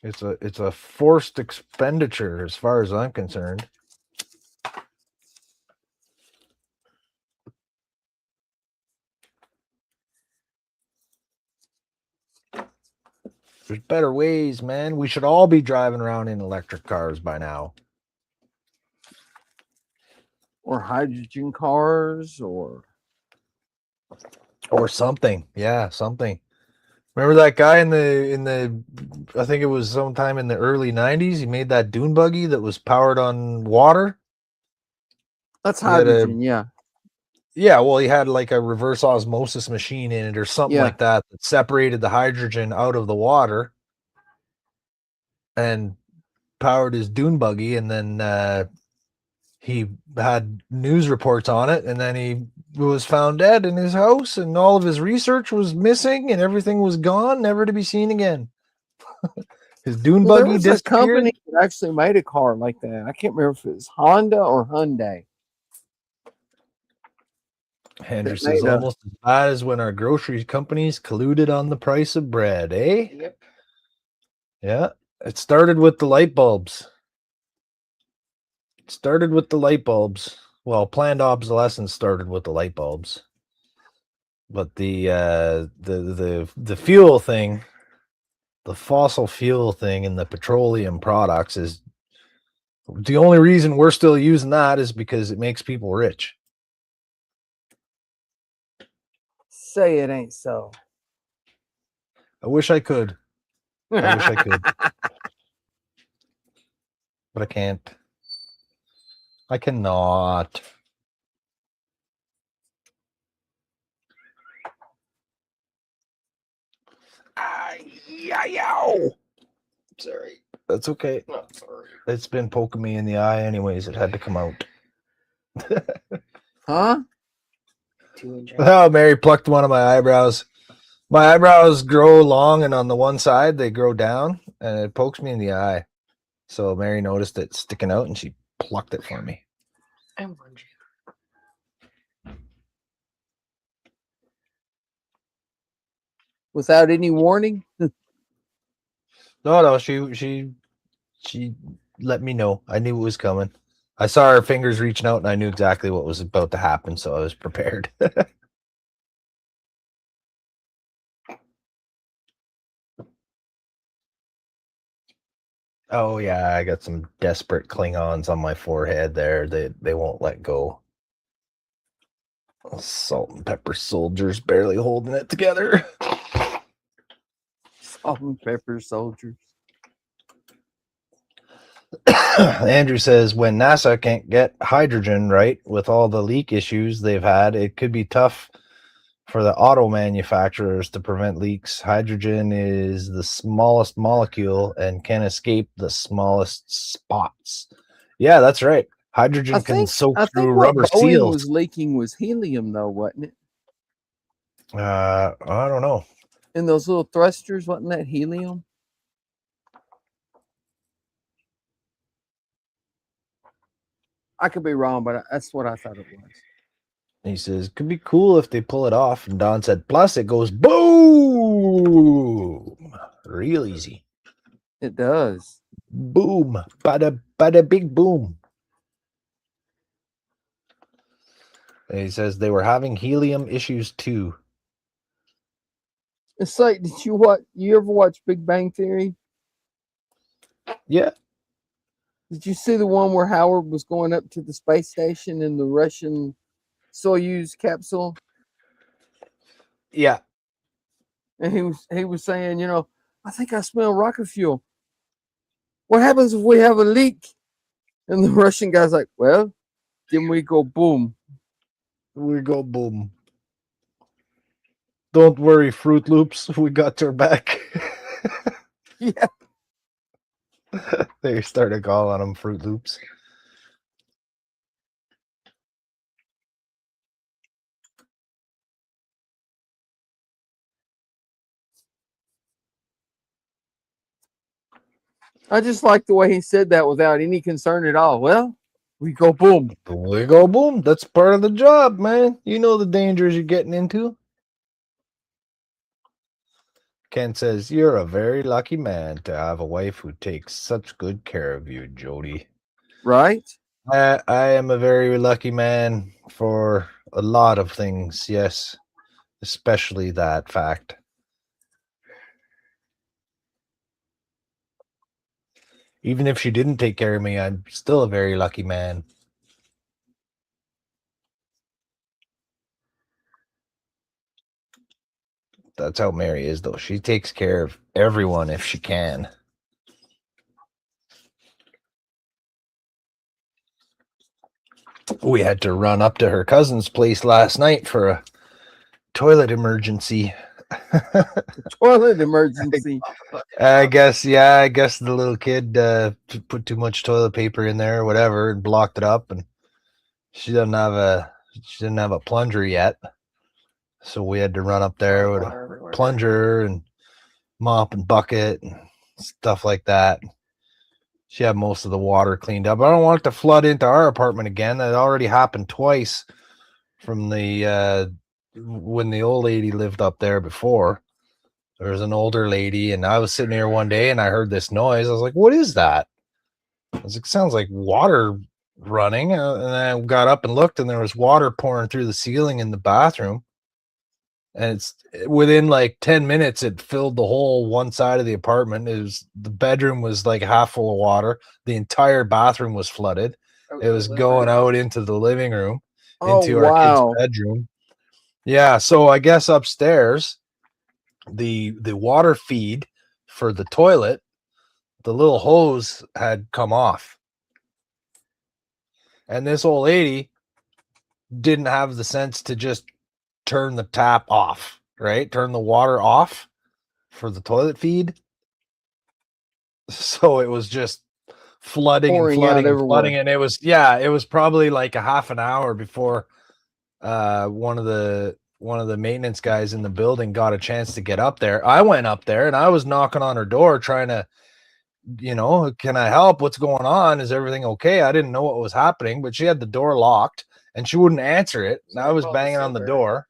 It's a forced expenditure as far as I'm concerned. There's better ways, man. We should all be driving around in electric cars by now. Or hydrogen cars, or something. Yeah, something. Remember that guy in the I think it was sometime in the early 90s, he made that dune buggy that was powered on water? that's hydrogen, yeah. Yeah, well, he had like a reverse osmosis machine in it or something Yeah. like that that separated the hydrogen out of the water and powered his dune buggy. And then he had news reports on it. And then he was found dead in his house, and all of his research was missing, and everything was gone, never to be seen again. His dune Well, there buggy was a disappeared. company that actually made a car like that. I can't remember if it was Honda or Hyundai. Andrew that says made a- almost as bad as when our grocery companies colluded on the price of bread, eh? Yep. Yeah, it started with the light bulbs. Well, planned obsolescence started with the light bulbs. But the fuel thing, the fossil fuel thing and the petroleum products is the only reason we're still using that is because it makes people rich. Say it ain't so. I wish I could. I wish I could. But I can't. I cannot. Sorry. That's okay. Not sorry. It's been poking me in the eye anyways. It had to come out. Huh? 2-inch. Oh, Mary plucked one of my eyebrows. My eyebrows grow long, and on the one side they grow down, and it pokes me in the eye. So Mary noticed it sticking out, and she plucked it for me. I warned you. Without any warning? No, she let me know. I knew it was coming. I saw her fingers reaching out, and I knew exactly what was about to happen, so I was prepared. Oh yeah, I got some desperate Klingons on my forehead there. They won't let go. Salt and pepper soldiers barely holding it together. Salt and pepper soldiers. Andrew says when NASA can't get hydrogen right with all the leak issues they've had, it could be tough for the auto manufacturers to prevent leaks. Hydrogen is the smallest molecule and can escape the smallest spots. Yeah, that's right. Hydrogen can soak through what rubber Boeing seals. was leaking was helium, though, wasn't it? I don't know. In those little thrusters, wasn't that helium? I could be wrong, but that's what I thought it was. He says, could be cool if they pull it off. And Don said, plus it goes boom. Real easy. It does. Boom. Bada big boom. And he says they were having helium issues too. It's like, did you ever watch Big Bang Theory? Yeah. Did you see the one where Howard was going up to the space station in the Russian Soyuz capsule? Yeah. And he was saying, you know, I think I smell rocket fuel. What happens if we have a leak? And the Russian guy's like, well, then we go boom. We go boom. Don't worry, Fruit Loops. We got your back. Yeah. They started calling them Fruit Loops. I just like the way he said that without any concern at all. Well, we go boom. We go boom. That's part of the job, man. You know the dangers you're getting into. Ken says, you're a very lucky man to have a wife who takes such good care of you, Jody. Right? I am a very lucky man for a lot of things, yes. Especially that fact. Even if she didn't take care of me, I'm still a very lucky man. That's how Mary is, though. She takes care of everyone if she can. We had to run up to her cousin's place last night for a toilet emergency. Toilet emergency. I guess the little kid put too much toilet paper in there or whatever and blocked it up, and she didn't have a plunger yet. So we had to run up there with a plunger and mop and bucket and stuff like that. She had most of the water cleaned up. I don't want it to flood into our apartment again. That already happened twice from the when the old lady lived up there before. There was an older lady, and I was sitting here one day and I heard this noise. I was like, what is that? I was like, sounds like water running. And then I got up and looked, and there was water pouring through the ceiling in the bathroom. And it's within like 10 minutes, it filled the whole one side of the apartment. The bedroom was like half full of water. The entire bathroom was flooded. It was going out into the living room, into our kid's bedroom. Yeah. So I guess upstairs, the water feed for the toilet, the little hose had come off. And this old lady didn't have the sense to just turn the tap off, right? Turn the water off for the toilet feed. So it was just flooding and flooding. And it was probably like a half an hour before one of the maintenance guys in the building got a chance to get up there. I went up there and I was knocking on her door trying to, can I help? What's going on? Is everything okay? I didn't know what was happening, but she had the door locked and she wouldn't answer it. And I was banging on the door.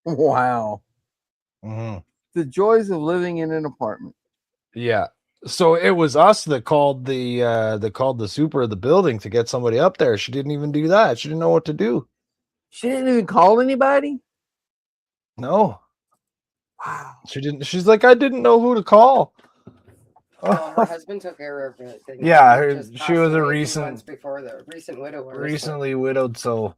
Wow. Mm-hmm. The joys of living in an apartment. Yeah. So it was us that called the super of the building to get somebody up there. She didn't even do that. She didn't know what to do. She didn't even call anybody? No. Wow. She didn't. She's like, I didn't know who to call. Well, her husband took care of it. Yeah, she was a recent widower. Recently widowed, so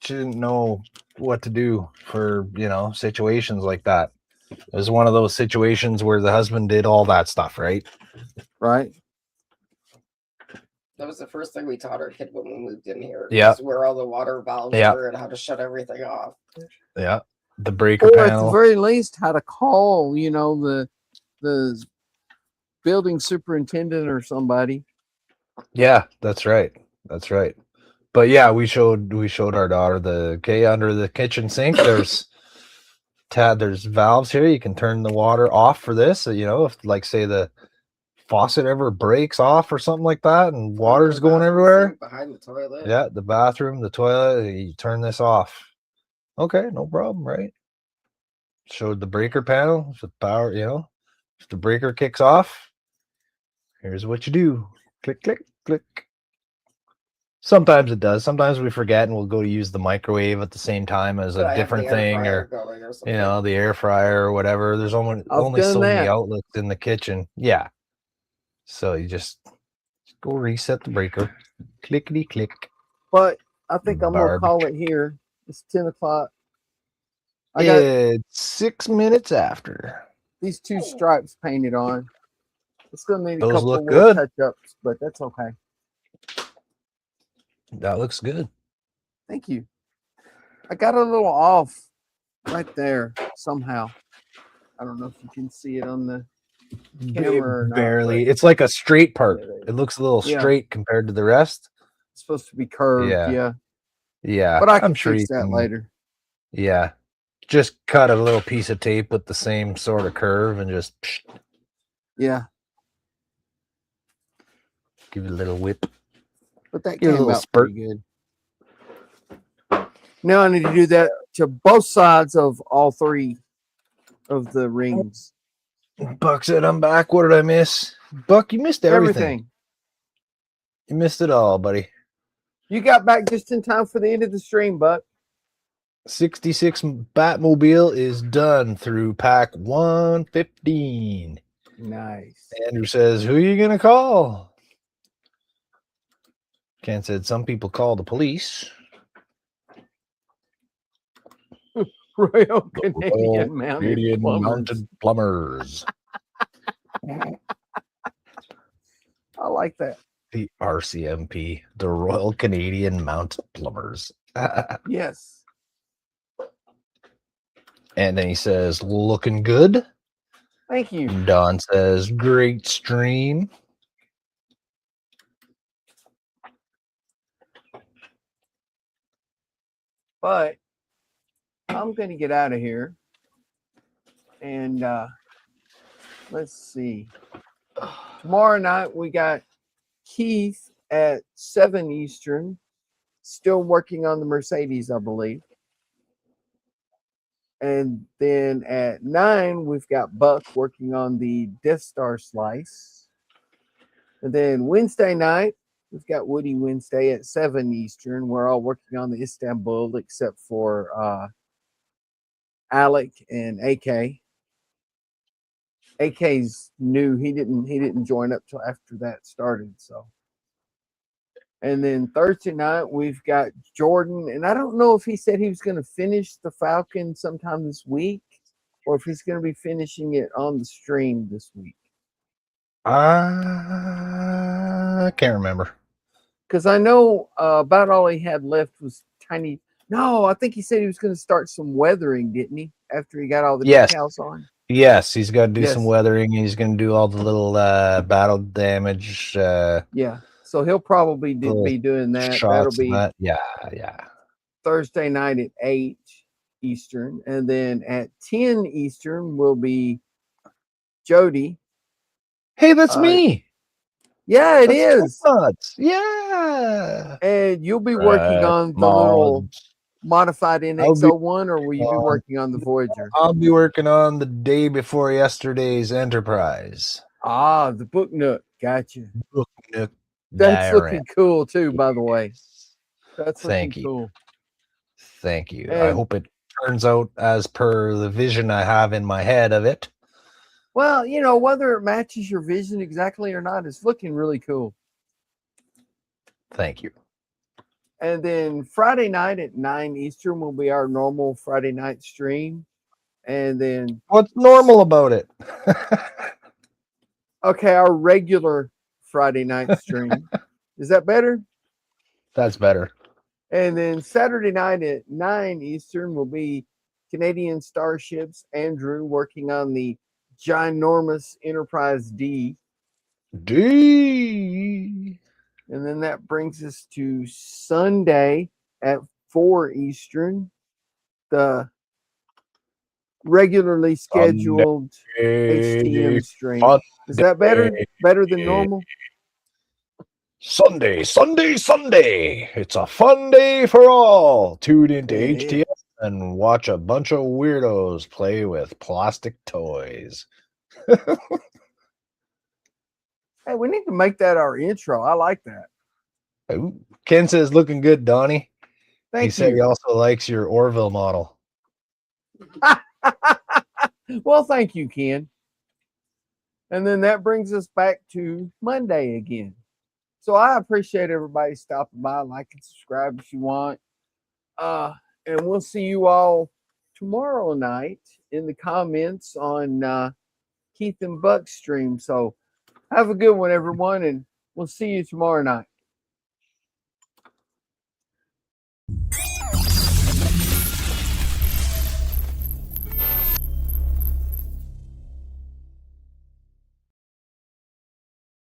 she didn't know what to do for, situations like that. It was one of those situations where the husband did all that stuff, right? Right. That was the first thing we taught our kid when we moved in here. Yeah. Where all the water valves were and how to shut everything off. Yeah. The breaker panel. At the very least, how to call, the building superintendent or somebody. Yeah, that's right. That's right. But yeah, we showed our daughter under the kitchen sink. There's valves here. You can turn the water off for this. So, if like say the faucet ever breaks off or something like that, and water's going everywhere. Behind the toilet. Yeah, the bathroom, the toilet. You turn this off. Okay, no problem, right? Showed the breaker panel. If the power, if the breaker kicks off, here's what you do. Click, click, click. Sometimes it does. Sometimes we forget and we'll go to use the microwave at the same time as a different thing, or the air fryer or whatever. There's only so many outlets in the kitchen. Yeah. So you just go reset the breaker. Clickety click. But I think I'm gonna call it here. It's 10 o'clock. It's 6 minutes after. These 2 stripes painted on. It's gonna need a Those couple look more good. touch-ups, but that's okay. That looks good. Thank you. I got a little off right there somehow. I don't know if you can see it on the camera or not. Barely. It's like a straight part. It looks a little straight compared to the rest. It's supposed to be curved. Yeah. Yeah. But I'm sure fix that later. Yeah. Just cut a little piece of tape with the same sort of curve and just. Yeah. Give it a little whip. But that came out pretty good. Now I need to do that to both sides of all 3 of the rings. Buck said, I'm back. What did I miss? Buck, you missed everything. You missed it all, buddy. You got back just in time for the end of the stream, Buck. 66 Batmobile is done through pack 115. Nice. Andrew says, who are you going to call? Ken said, some people call the police. Royal Canadian Mounted Plumbers. I like that. The RCMP, the Royal Canadian Mounted Plumbers. Yes. And then he says, looking good. Thank you. Don says, great stream. But I'm going to get out of here. And let's see. Tomorrow night, we got Keith at 7 Eastern, still working on the Mercedes, I believe. And then at 9, we've got Buck working on the Death Star slice. And then Wednesday night, we've got Woody Wednesday at 7 Eastern. We're all working on the Istanbul except for Alec and AK. AK's new. He didn't join up till after that started. So, and then Thursday night we've got Jordan, and I don't know if he said he was going to finish the Falcon sometime this week, or if he's going to be finishing it on the stream this week. I can't remember. Because I know about all he had left was tiny. No, I think he said he was going to start some weathering, didn't he? After he got all the decals on. Yes, he's got to do some weathering. He's going to do all the little battle damage. Yeah, so he'll probably be doing that. That'll be yeah. Thursday night at 8 Eastern, and then at 10 Eastern will be Jody. Hey, that's me. Yeah, it is. Trekmods. Yeah. And you'll be working on the little modified NX-01, or will you be working on the Voyager? I'll be working on the day before yesterday's Enterprise. Ah, the Book Nook. Gotcha. Book Nook. That's looking cool too, by the way. That's looking cool. Thank you. And I hope it turns out as per the vision I have in my head of it. Well, you know, whether it matches your vision exactly or not, it's looking really cool. Thank you. And then Friday night at 9 Eastern will be our normal Friday night stream. And then what's normal about it? Okay, our regular Friday night stream. Is that better? That's better. And then Saturday night at 9 Eastern will be Canadian Starships. Andrew working on the ginormous Enterprise D. And then that brings us to Sunday at 4 Eastern, the regularly scheduled HTM stream. Is that better? Better than normal? Sunday. It's a fun day for all. Tune into It HTS and watch a bunch of weirdos play with plastic toys. Hey, we need to make that our intro. I like that. Ooh. Ken says, looking good, Donnie. Thank He said he you. also likes your Orville model. Well, thank you, Ken. And then that brings us back to Monday again. So I appreciate everybody stopping by. Like and subscribe if you want. And we'll see you all tomorrow night in the comments on Keith and Buck's stream. So have a good one, everyone, and we'll see you tomorrow night.